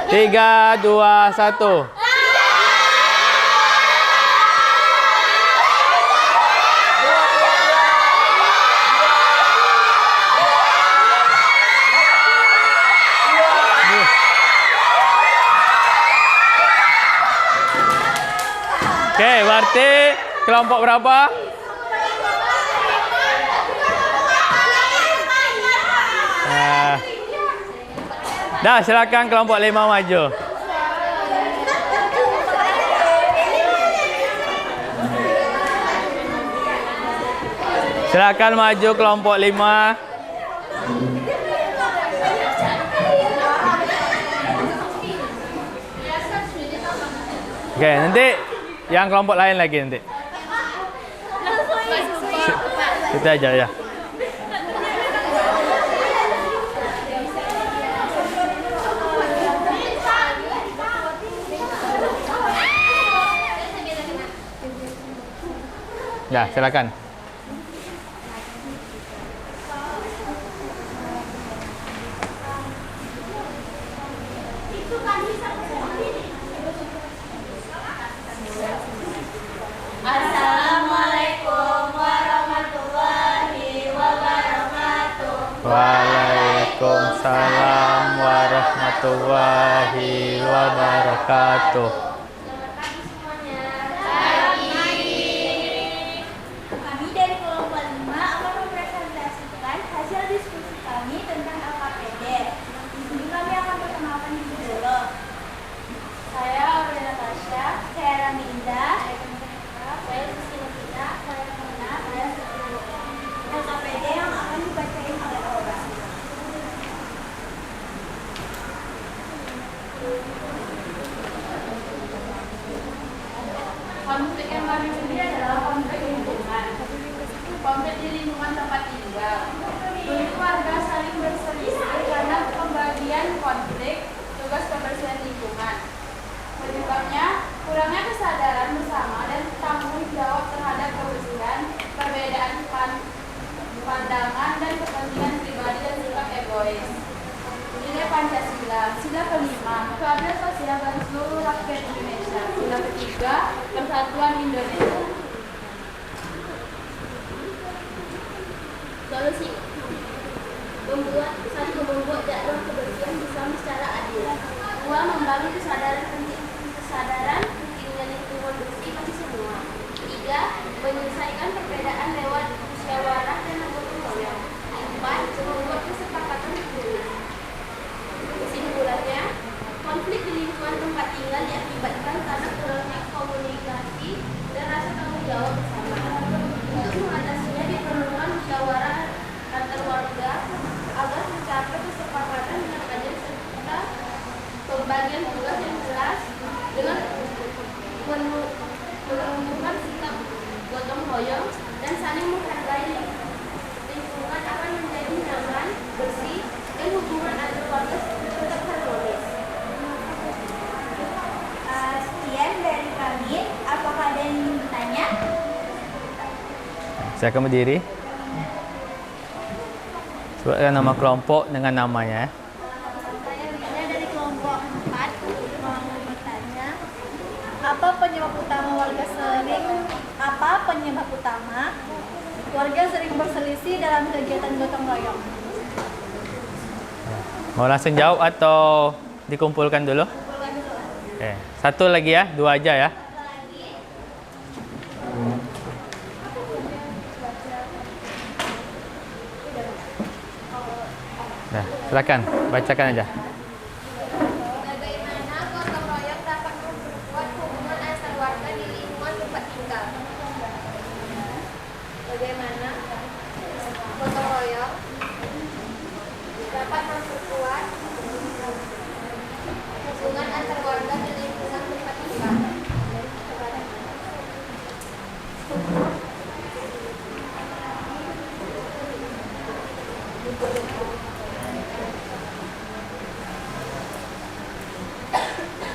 3, 2, 1. Oke, berarti kelompok berapa? Dah, silakan kelompok 5 maju. Silakan maju kelompok 5. Oke, nanti yang kelompok lain lagi nanti. Kita aja ya. Ya, silakan. Assalamualaikum warahmatullahi wabarakatuh. Waalaikumsalam warahmatullahi wabarakatuh. Kami dari kelompok 5 akan mempresentasikan hasil diskusi kami tentang LKPD. Di sini kami akan perkenalkan diri dulu. Saya Aurel Tasya, saya Rami Indah, saya Susi Novita, saya Mona, saya Setu. LKPD yang akan dibacain oleh orang. Konflik yang kami sendiri adalah konflik lingkungan. Konflik di lingkungan tempat tinggal. Dulu warga saling berselisih karena pembagian konflik tugas kebersihan lingkungan. Penyebabnya kurangnya kesadaran bersama dan tanggung jawab terhadap kebersihan, perbedaan pandangan dan kepentingan pribadi dan sikap egois. Nilai Pancasila. Sila kelima, keadilan sosial bagi seluruh rakyat Indonesia. Sila ketiga, persatuan Indonesia. Solusi membuat jadwal kebersihan bersama secara adil. 2. Membangun kesadaran pentingnya lingkungan bersih bagi semua. 3. Menyelesaikan perbedaan lewat musyawarah dan gotong royong. 4. Membuat kesepakatan tulis. Kesimpulannya, konflik di lingkungan tempat tinggal diakibatkan karena kurangnya komunikasi dan rasa tanggung jawab bersama. Untuk mengatasinya diperlukan musyawarah antar warga agar mencapai kesepakatan dengan adil serta pembagian tugas yang jelas dengan menumbuhkan sikap gotong royong dan saling menghargai. Lingkungan akan menjadi nyaman, bersih, dan hubungan antar warga tetap harmonis. Silakan berdiri. Sebutkan nama kelompok dengan namanya. Saya Wina dari kelompok 4 mau bertanya, apa penyebab utama warga sering berselisih dalam kegiatan gotong royong? Mau langsung jawab atau dikumpulkan dulu? Satu lagi ya, dua aja ya. Nah, silakan bacakan aja. Bagaimana gotong royong dapat memperkuat hubungan antar warga di lingkungan tempat tinggal? Bagaimana gotong royong dapat memperkuat hubungan antar warga di lingkungan tempat tinggal?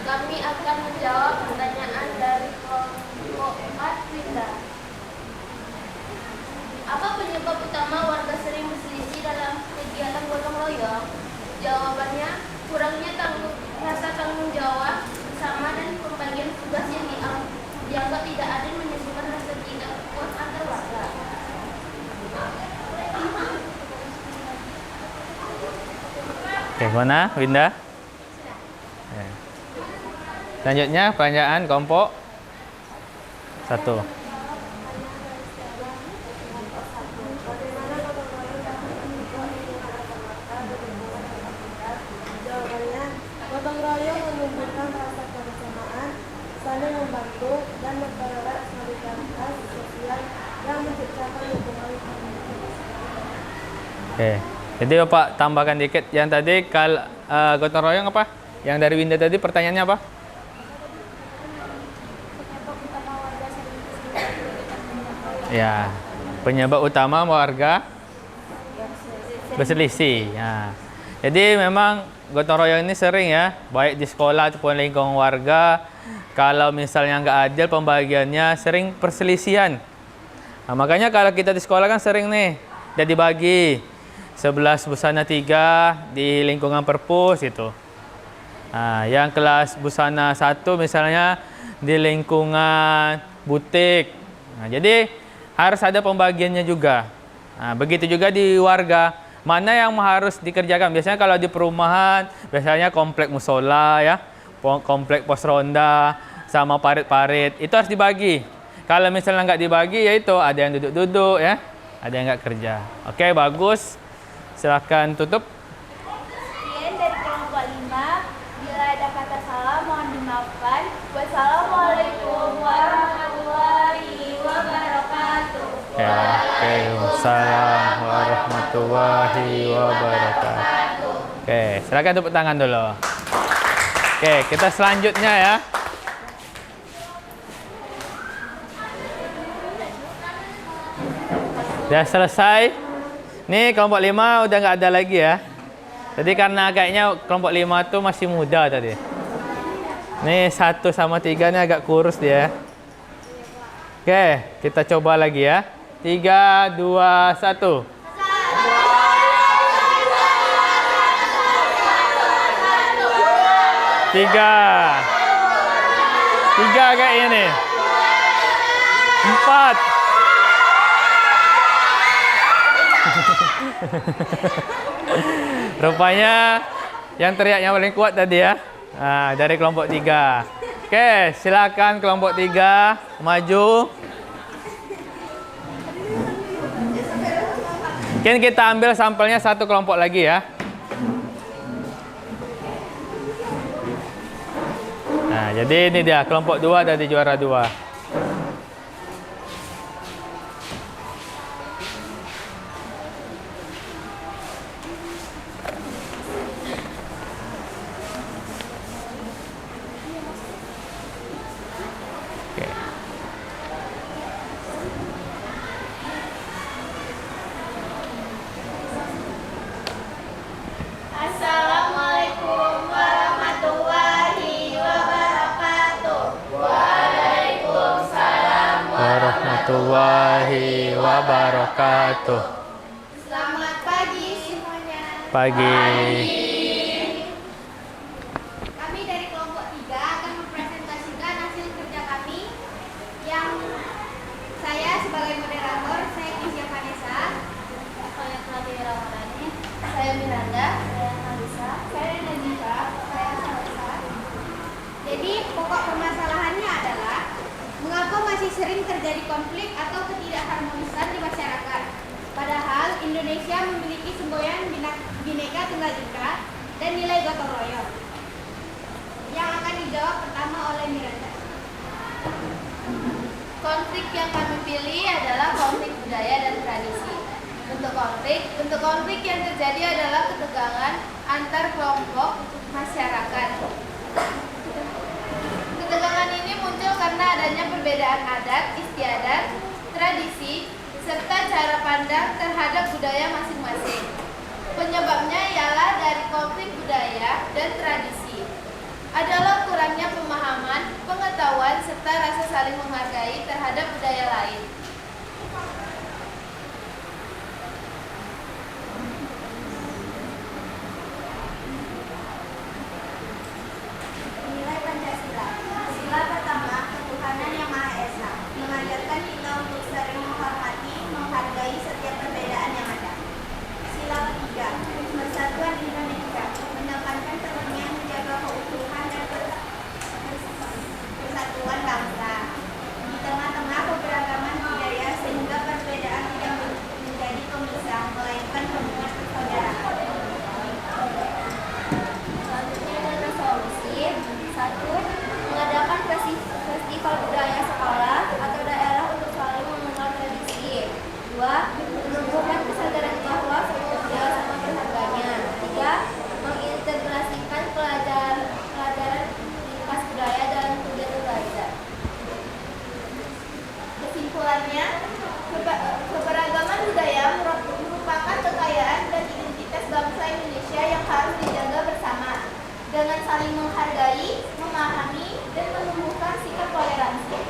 Kami akan menjawab pertanyaan dari kelompok 4 Winda. Apa penyebab utama warga sering berselisih dalam kegiatan gotong royong? Jawabannya, kurangnya rasa tanggung jawab bersama dan pembagian tugas yang dianggap tidak adil menyebabkan rasa tidak puas antar warga. Oke, mana Winda? Selanjutnya pertanyaan kelompok 1. Jawabannya, gotong royong menumbuhkan rasa kebersamaan, saling membantu, dan mempererat solidaritas sosial yang menciptakan hubungan. Oke. Jadi Bapak tambahkan dikit yang tadi gotong royong apa? Yang dari Winda tadi pertanyaannya apa? Ya, penyebab utama warga berselisih. Ya. Jadi memang gotong royong ini sering ya, baik di sekolah ataupun lingkungan warga. Kalau misalnya nggak adil pembagiannya, sering perselisihan. Nah, makanya kalau kita di sekolah kan sering nih, udah dibagi 11 busana 3 di lingkungan perpus itu. Nah, yang kelas busana 1 misalnya di lingkungan butik. Nah, jadi harus ada pembagiannya juga. Nah, begitu juga di warga. Mana yang harus dikerjakan? Biasanya kalau di perumahan, biasanya komplek musola ya, komplek pos ronda, sama parit-parit. Itu harus dibagi. Kalau misalnya nggak dibagi, ya itu ada yang duduk-duduk ya, ada yang nggak kerja. Oke, bagus. Silakan tutup. Sekian dari kelompok 5. Bila ada kata salah mohon dimaafkan. Wassalamualaikum warahmatullahi wabarakatuh. Waalaikumsalam warahmatullahi wabarakatuh. Oke, silakan tepuk tangan dulu. Oke, kita selanjutnya ya. Sudah selesai. Nih kelompok 5 udah nggak ada lagi ya. Jadi karena kayaknya kelompok 5 tuh masih muda tadi. Nih 1 sama 3 nih agak kurus dia. Oke, kita coba lagi ya. 3, 2, 1. Tiga kayaknya nih. 4. Rupanya yang teriaknya paling kuat tadi ya. Nah, dari kelompok 3. Oke, silakan kelompok 3 maju. Mungkin kita ambil sampelnya satu kelompok lagi ya. Nah, jadi ini dia kelompok 2 dari juara 2. Assalamualaikum warahmatullahi wabarakatuh. Waalaikumsalam warahmatullahi wabarakatuh. wabarakatuh. Selamat pagi semuanya. Pagi. Kami dari kelompok 3 akan mempresentasikan hasil kerja kami yang saya sebagai moderator, saya Kisya Vanessa, saya Claudia Ramadhani, saya Miranda, saya Alisa, saya Nazika, saya Salsa. Jadi pokok permasalahannya adalah mengapa masih sering terjadi konflik atau ketidakharmonisan di masyarakat. Padahal Indonesia memiliki semboyan Bhinneka Tunggal Ika dan nilai gotong royong. Yang akan dijawab pertama oleh Miranda. Konflik yang kami pilih adalah konflik budaya dan tradisi. Bentuk konflik yang terjadi adalah ketegangan antar kelompok masyarakat. Ketegangan ini muncul karena adanya perbedaan adat, istiadat, tradisi, serta cara pandang terhadap budaya masing-masing. Penyebabnya ialah dari konflik budaya dan tradisi adalah kurangnya pemahaman, pengetahuan, serta rasa saling menghargai terhadap budaya lain. Nilai Pancasila. Sila pertama, ketuhanan yang Maha Esa, mengajarkan kita untuk saling menghormati, menghargai setiap perbedaan yang ada. Sila ketiga, persatuan Indonesia, menekankan pentingnya menjaga keutuhan dan persatuan bangsa. Di tengah-tengah keberagaman budaya sehingga perbedaan tidak menjadi pemisah, melainkan pemicu persaudaraan. Selanjutnya adalah solusi. 1. Mengadakan festival budaya sekolah atau daerah untuk saling mengenal tradisi. 2. Menumbuhkan kesadaran bahwa semua budaya sama berharganya. 3. Mengintegrasikan pelajaran lintas budaya dalam kegiatan belajar. Kesimpulannya, keberagaman budaya merupakan kekayaan dan identitas bangsa Indonesia yang harus dijaga bersama dengan saling menghargai, memahami, dan menumbuhkan sikap toleransi.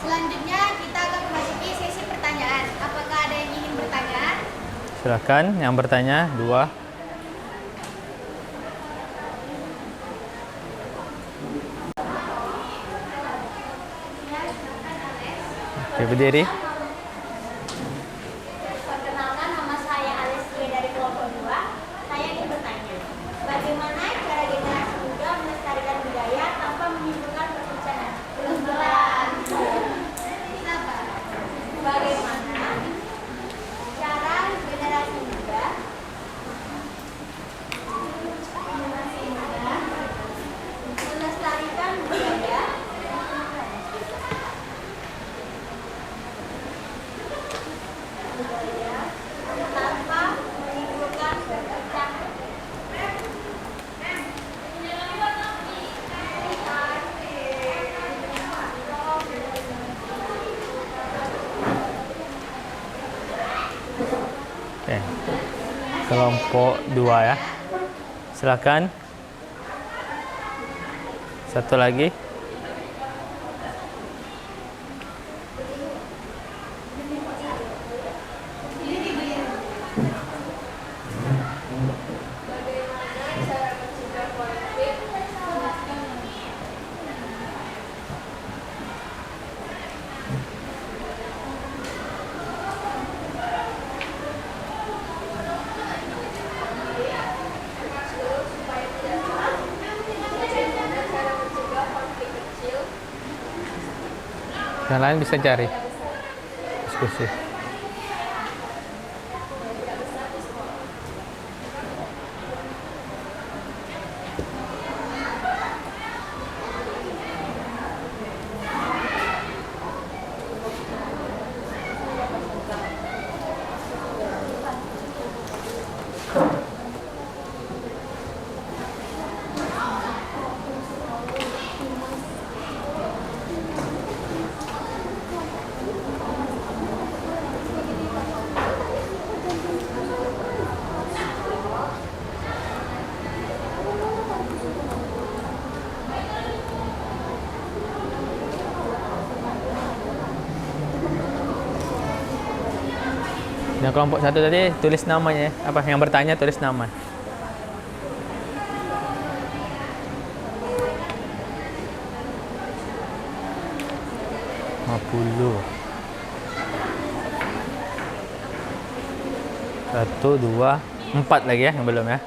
Selanjutnya kita akan memasuki sesi pertanyaan. Apakah ada yang ingin bertanya? Silakan yang bertanya 2. Ya, silakan Alex. Oke, berdiri. Perkenalkan, nama saya Alessia dari kelompok 2. Saya ingin bertanya, bagaimana cara generasi muda melestarikan budaya tanpa menimbulkan perpecahan? Bagaimana cara generasi muda melestarikan budaya tanpa menimbulkan perpecahan? Oke. Kelompok 2 ya. Silakan. Satu lagi. Yang lain bisa cari diskusi. Yang kelompok 1 tadi tulis namanya. Apa yang bertanya tulis nama. Satu, dua, 4 lagi ya yang belum ya.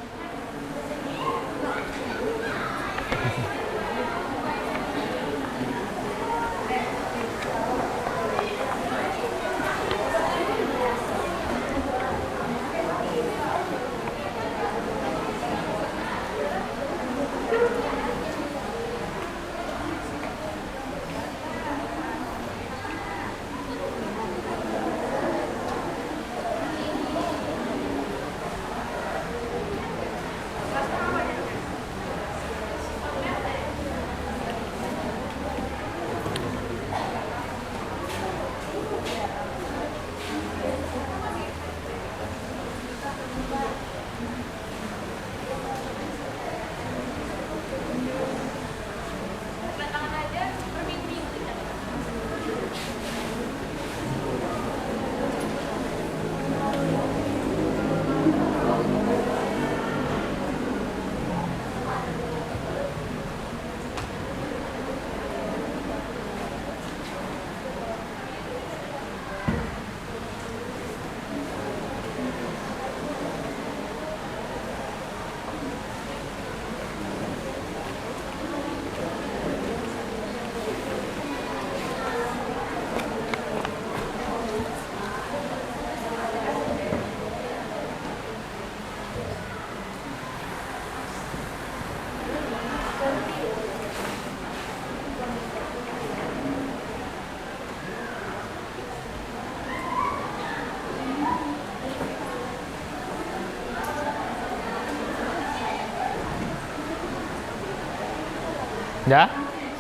Dah,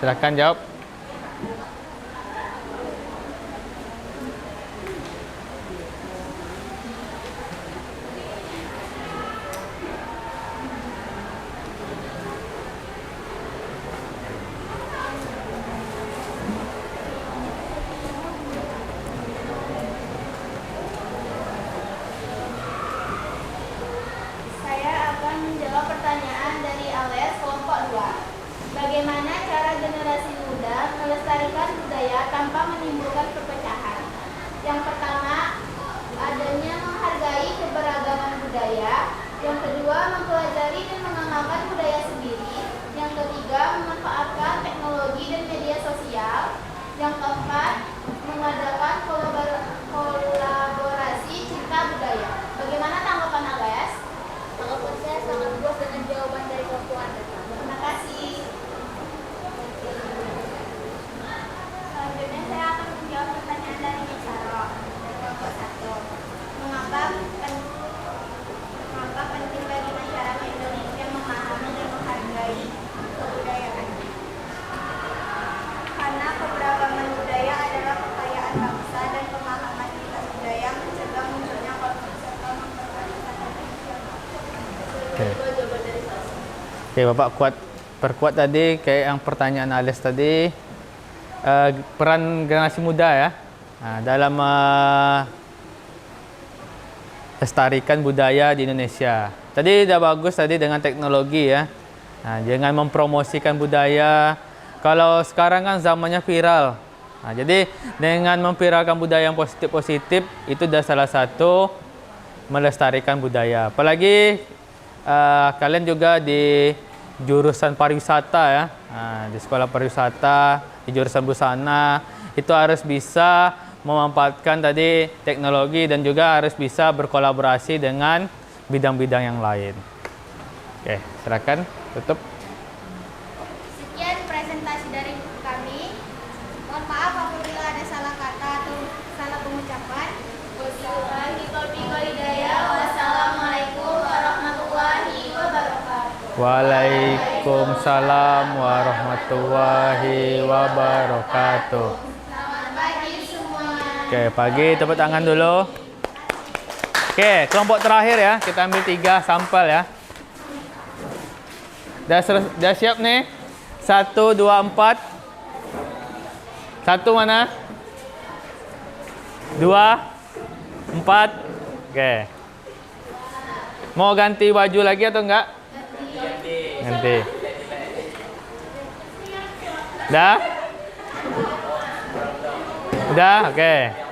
silakan jawab. Saya akan menjawab pertanyaan dari ALES kelompok 2. Bagaimana cara generasi muda melestarikan budaya tanpa menimbulkan perpecahan? Yang pertama, adanya menghargai keberagaman budaya. Yang kedua, mempelajari dan mengenalkan budaya sendiri. Yang ketiga, memanfaatkan teknologi dan media sosial. Yang keempat, mengadakan kolaborasi cinta budaya. Bagaimana tanggapan ALES? Tanggapan saya sangat puas dengan jawaban dari kelompok Anda. Terima kasih. Selanjutnya saya akan menjawab pertanyaan dari Miss Saro dari kelompok 1. Mengapa penting bagi masyarakat Indonesia memahami dan menghargai kebudayaan? Karena keberagaman budaya adalah kekayaan bangsa dan pemahaman kita budaya mencegah munculnya konflik serta memperkuat Oke, Bapak perkuat tadi kayak yang pertanyaan Ales tadi, peran generasi muda ya dalam lestarikan budaya di Indonesia. Tadi dah bagus tadi dengan teknologi ya. Jangan mempromosikan budaya. Kalau sekarang kan zamannya viral. Jadi dengan memviralkan budaya yang positif-positif itu dah salah satu melestarikan budaya. Apalagi kalian juga di jurusan pariwisata ya, di sekolah pariwisata, di jurusan busana, itu harus bisa memanfaatkan tadi teknologi dan juga harus bisa berkolaborasi dengan bidang-bidang yang lain. Oke, silakan tutup. Sekian presentasi dari kami. Mohon maaf apabila ada salah kata atau salah pengucapan. Wassalamualaikum warahmatullahi wabarakatuh. Waalaikumsalam warahmatullahi wabarakatuh. Selamat pagi semuanya. Oke, pagi tepuk tangan dulu. Oke, kelompok terakhir ya. Kita ambil 3 sampel ya. Dah siap nih? 1, 2, 4. 1 mana? 2, 4. Oke. Mau ganti baju lagi atau enggak? Ganti. Udah? Udah? Oke.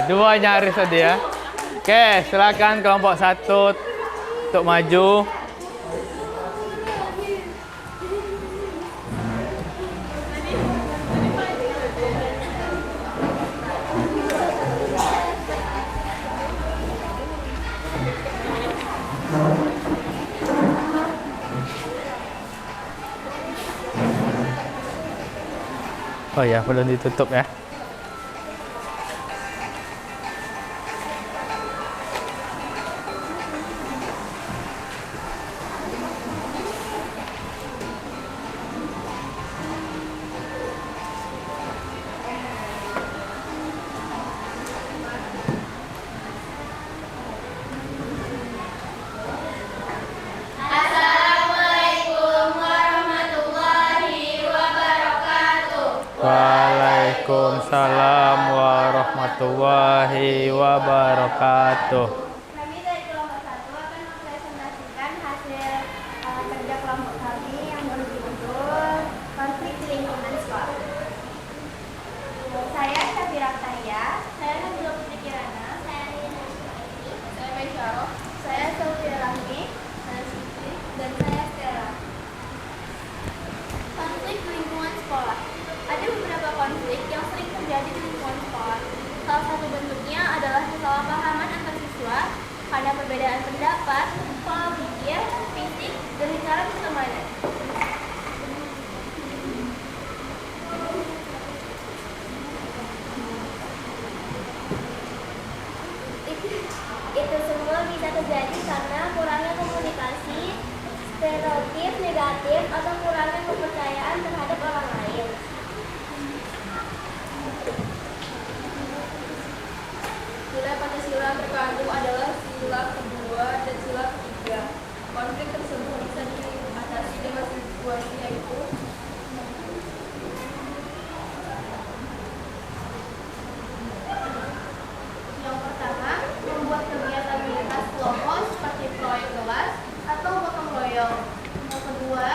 Dua nyaris tadi ya. Oke, silakan kelompok 1 untuk maju. Oh ya, belum ditutup ya. Waalaikumsalam warahmatullahi wabarakatuh. Kami dari kelompok 1 akan mempresentasikan hasil kerja kelompok kami yang berjudul konflik di lingkungan sekolah. Saya Syafira Taya, saya Nabila Putri Kirana, saya Nina, saya Mesyaro, saya Sofia Rahmi, saya Siti, dan saya Stella. Konflik di lingkungan sekolah. Ada beberapa konflik yang sering terjadi di lingkungan sekolah. Salah satu bentuknya adalah kesalahpahaman antar siswa karena perbedaan pendapat, pola pikir, fisik, dan cara pertemanan. Itu semua bisa terjadi karena kurangnya komunikasi, stereotip negatif, atau kurangnya kepercayaan terhadap orang lain. Nilai Pancasila terkandung adalah sila kedua dan sila ketiga. Konflik tersebut bisa diatasi dengan situasi yaitu Yang pertama, membuat kegiatan lintas kelompok seperti proyek kelas atau gotong royong. Yang kedua,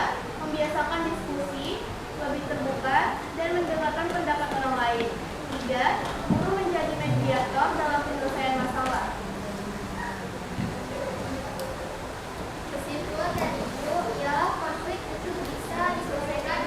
membiasakan diskusi, lebih terbuka, dan mendengarkan pendapat orang lain. Tiga, guru menjadi mediator dalam penyelesaian masalah. Kesimpulan dari itu ialah konflik itu bisa diselesaikan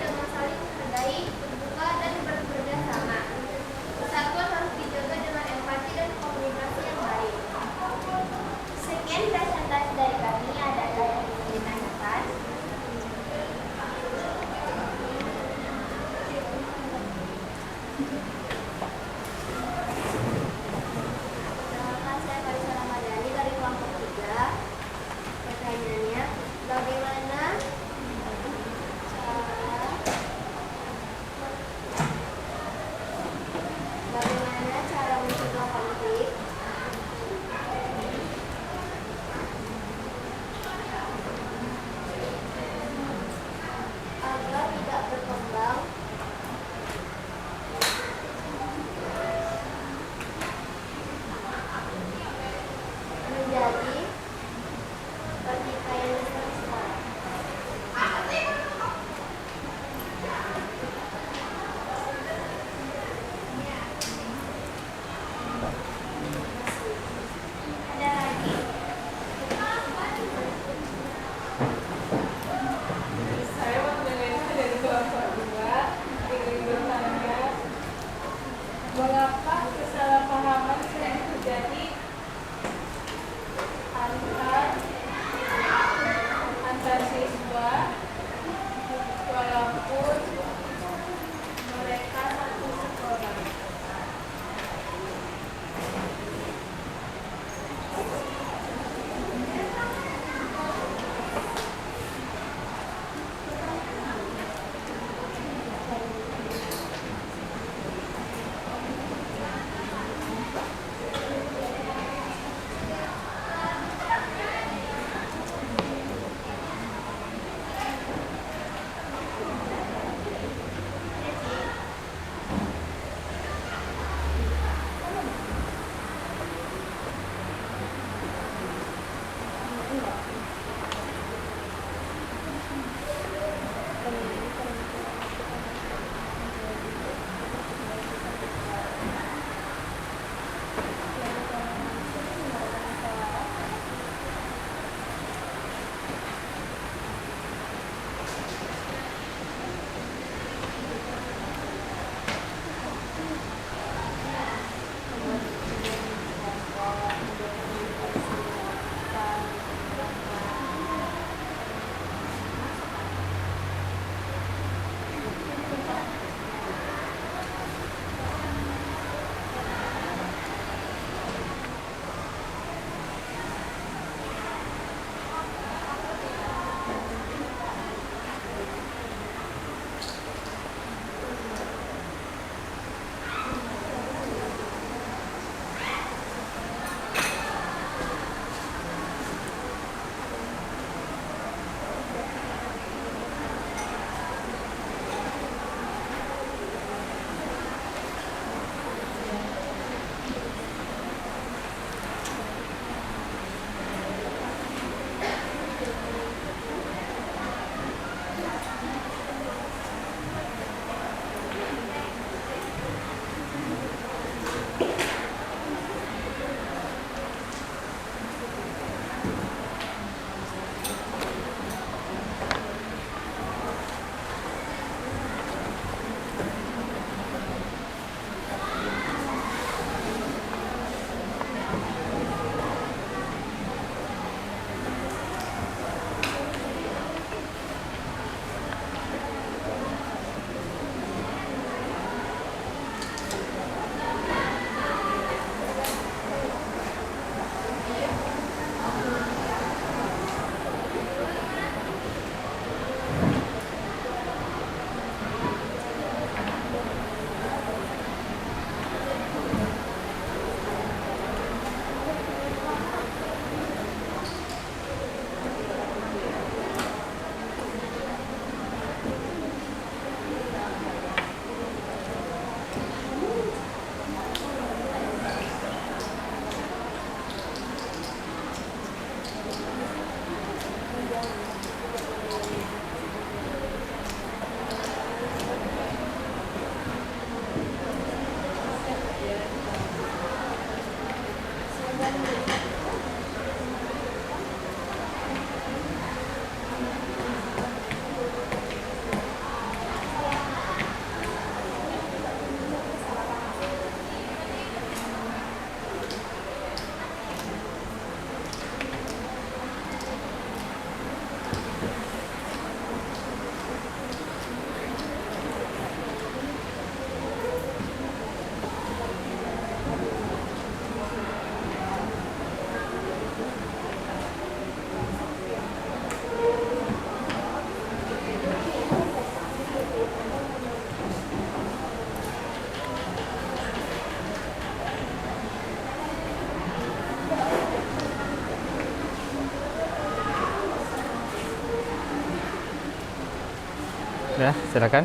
Ya, silakan.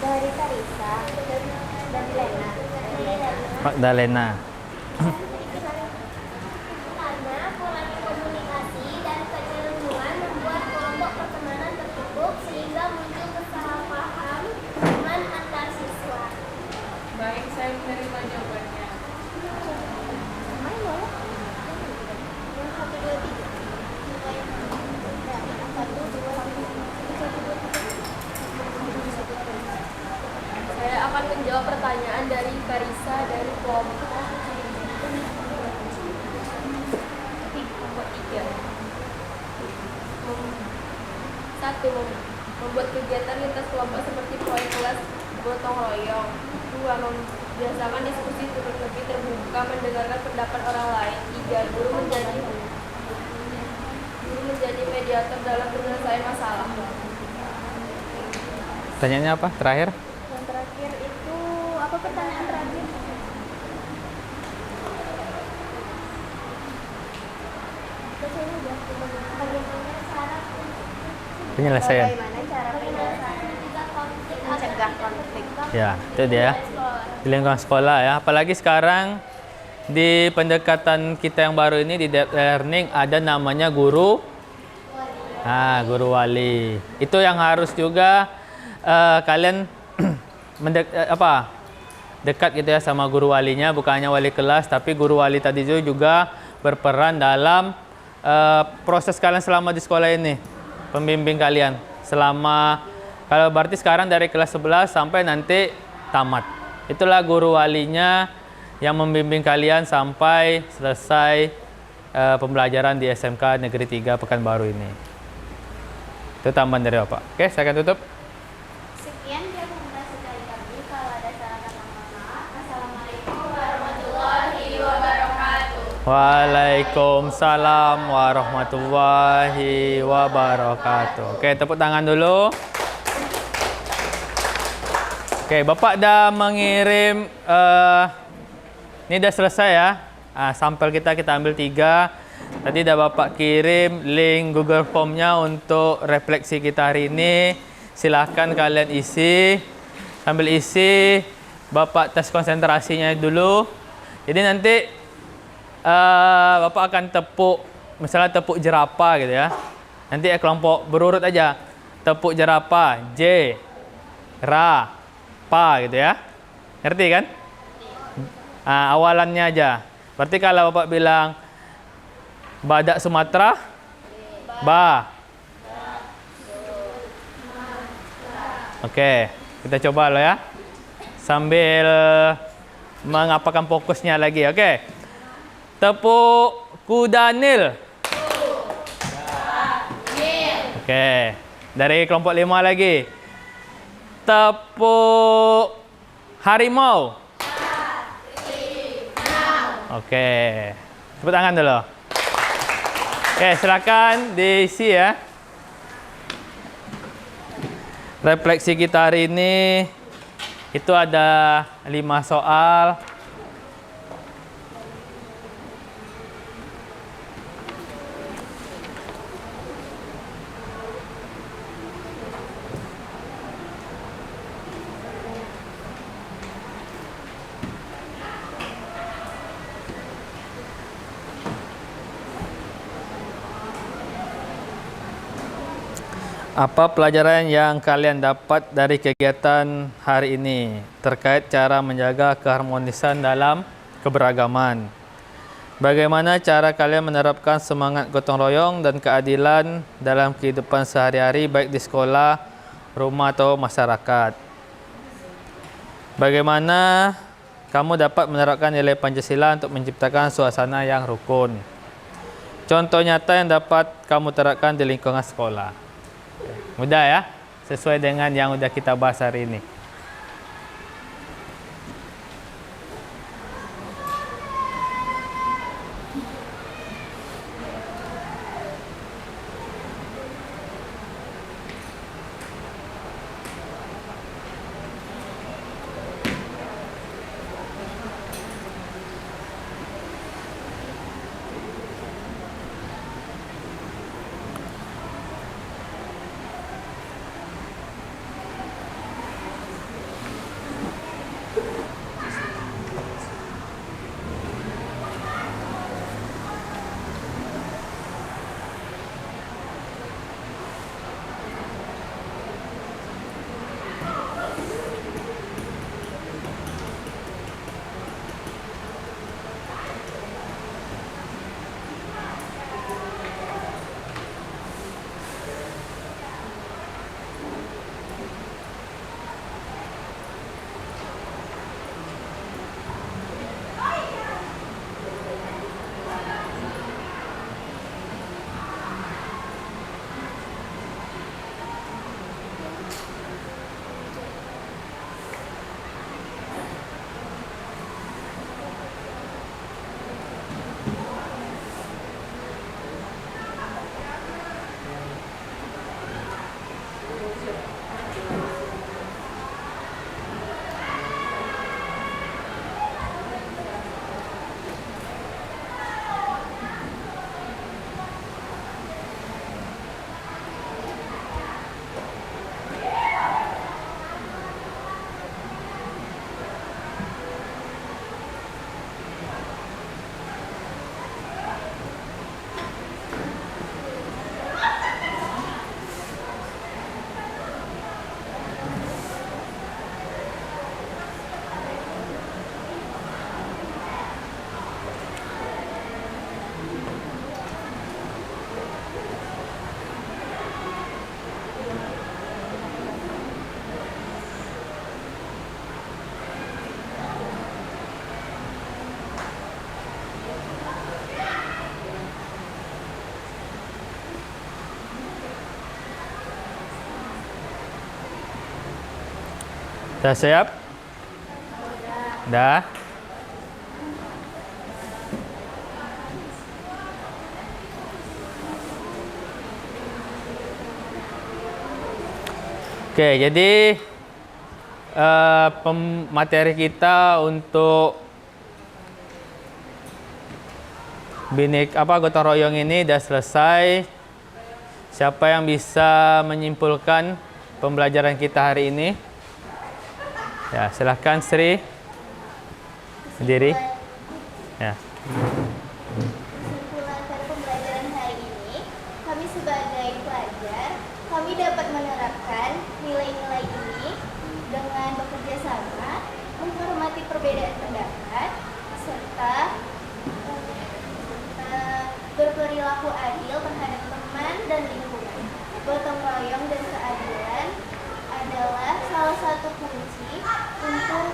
Dari Karisa dan Lena. Magdalena. Karena kurangnya komunikasi dan kejenuhan membuat kelompok pertemanan tertutup sehingga muncul kesalahpahaman antar siswa. Baik, saya menerima jawabannya. Yang 1, 2, 3. Saya akan menjawab pertanyaan dari Karisa dari kelompok 3. 1. Membuat kegiatan lintas kelompok seperti proyek kelas gotong royong. 2. Membiasakan diskusi lebih terbuka, mendengarkan pendapat orang lain. 3. Guru menjadi mediator dalam penyelesaian masalah. Pertanyaannya apa? Terakhir? Yang terakhir itu apa pertanyaan terakhir? Penyelesaian. Bagaimana cara mencegah konflik? Ya, itu dia. Di lingkungan sekolah ya. Apalagi sekarang di pendekatan kita yang baru ini di Deep Learning ada namanya guru. Guru wali. Itu yang harus juga kalian dekat gitu ya sama guru walinya, bukan hanya wali kelas, tapi guru wali tadi juga berperan dalam proses kalian selama di sekolah ini, pembimbing kalian selama, kalau berarti sekarang dari kelas 11 sampai nanti tamat. Itulah guru walinya yang membimbing kalian sampai selesai pembelajaran di SMK Negeri 3 Pekanbaru ini. Itu tambahan dari Bapak. Oke, saya akan tutup. Sekian presentasi dari kami. Kalau ada salah kata mohon maaf. Assalamualaikum warahmatullahi wabarakatuh. Waalaikumsalam warahmatullahi wabarakatuh. Oke, tepuk tangan dulu. Oke, Bapak dah mengirim ini dah selesai ya. Sampel kita ambil 3. Tadi dah Bapak kirim link Google Form-nya untuk refleksi kita hari ini. Silahkan kalian isi. Sambil isi, Bapak tes konsentrasinya dulu. Jadi nanti Bapak akan tepuk, misalnya tepuk jerapah gitu ya. Nanti kelompok berurut aja. Tepuk jerapah, J, Ra, Pa gitu ya. Ngerti kan? Awalannya aja. Berarti kalau Bapak bilang Badak Sumatera, Ba. Oke, kita coba lo ya. Sambil mengapakan fokusnya lagi, oke. Tepuk Kudanil. Oke, dari kelompok 5 lagi. Tepuk Harimau. Oke, tepuk tangan dulu. Oke, silakan diisi ya. Refleksi kita hari ini itu ada 5 soal. Apa pelajaran yang kalian dapat dari kegiatan hari ini terkait cara menjaga keharmonisan dalam keberagaman? Bagaimana cara kalian menerapkan semangat gotong royong dan keadilan dalam kehidupan sehari-hari baik di sekolah, rumah atau masyarakat? Bagaimana kamu dapat menerapkan nilai Pancasila untuk menciptakan suasana yang rukun? Contoh nyata yang dapat kamu terapkan di lingkungan sekolah. Mudah ya, sesuai dengan yang udah kita bahas hari ini. Dah siap? Dah. Okey, jadi materi kita untuk gotong royong ini dah selesai. Siapa yang bisa menyimpulkan pembelajaran kita hari ini? Ya, silakan Sri. Berdiri. Ya. Kesimpulan pada pembelajaran hari ini, kami sebagai pelajar, kami dapat menerapkan nilai-nilai ini dengan bekerja sama, menghormati perbedaan pendapat, serta berperilaku adil terhadap teman dan lingkungan. Gotong royong dan keadilan adalah salah satu kunci untuk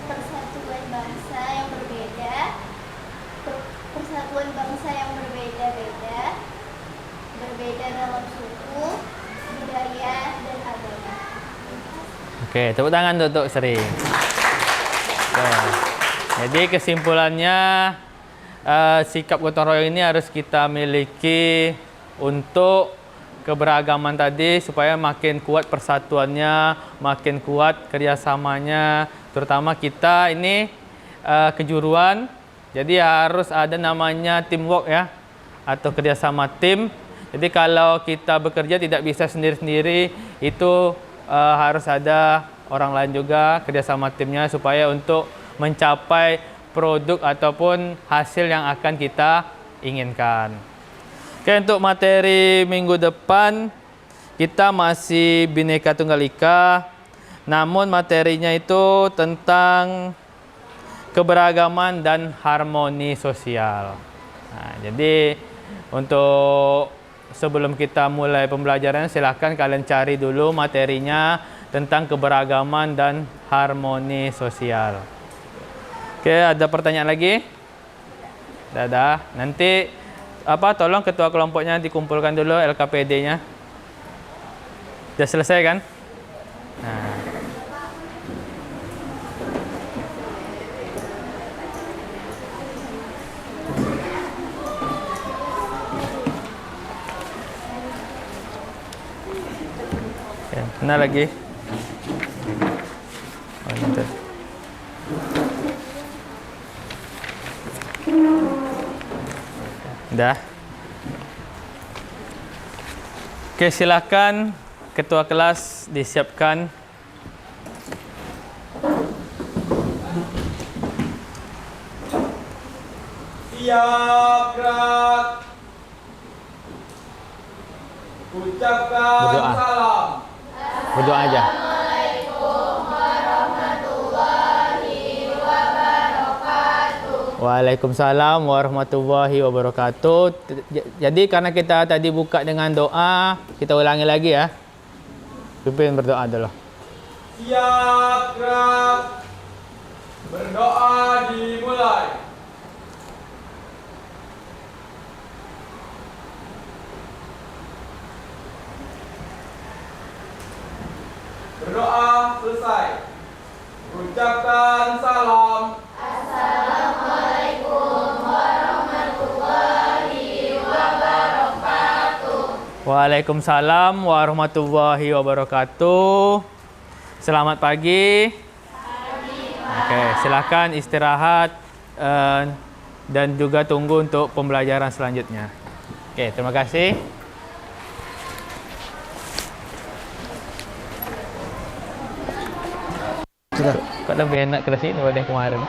persatuan bangsa yang berbeda, persatuan bangsa yang berbeda-beda, berbeda dalam suku, budaya, dan agama. Oke, tepuk tangan untuk Sri. Oke. Jadi kesimpulannya sikap gotong royong ini harus kita miliki untuk keberagaman tadi supaya makin kuat persatuannya, makin kuat kerjasamanya. Terutama kita ini kejuruan, jadi harus ada namanya teamwork ya, atau kerjasama tim. Jadi kalau kita bekerja tidak bisa sendiri-sendiri, itu harus ada orang lain juga kerjasama timnya supaya untuk mencapai produk ataupun hasil yang akan kita inginkan. Oke, untuk materi minggu depan kita masih Bhinneka Tunggal Ika, namun materinya itu tentang keberagaman dan harmoni sosial. Nah, jadi untuk sebelum kita mulai pembelajaran, silakan kalian cari dulu materinya tentang keberagaman dan harmoni sosial. Oke, ada pertanyaan lagi? Dadah. Nanti tolong ketua kelompoknya dikumpulkan dulu LKPD-nya. Sudah selesai kan? Nah. Ya, mana lagi? Oh, nanti. Dah. Oke, silakan ketua kelas disiapkan. Siap, gerak. Ucapkan Berdoa. salam. Berdoa aja. Waalaikumsalam warahmatullahi wabarakatuh. Jadi karena kita tadi buka dengan doa, kita ulangi lagi ya. Pimpin berdoa dulu. Siap, gerak. Berdoa dimulai. Berdoa selesai. Ucapkan salam. Waalaikumsalam warahmatullahi wabarakatuh. Selamat pagi. Oke, silakan istirahat dan juga tunggu untuk pembelajaran selanjutnya. Oke, terima kasih. Kok lebih enak kelas ini daripada yang kemarin?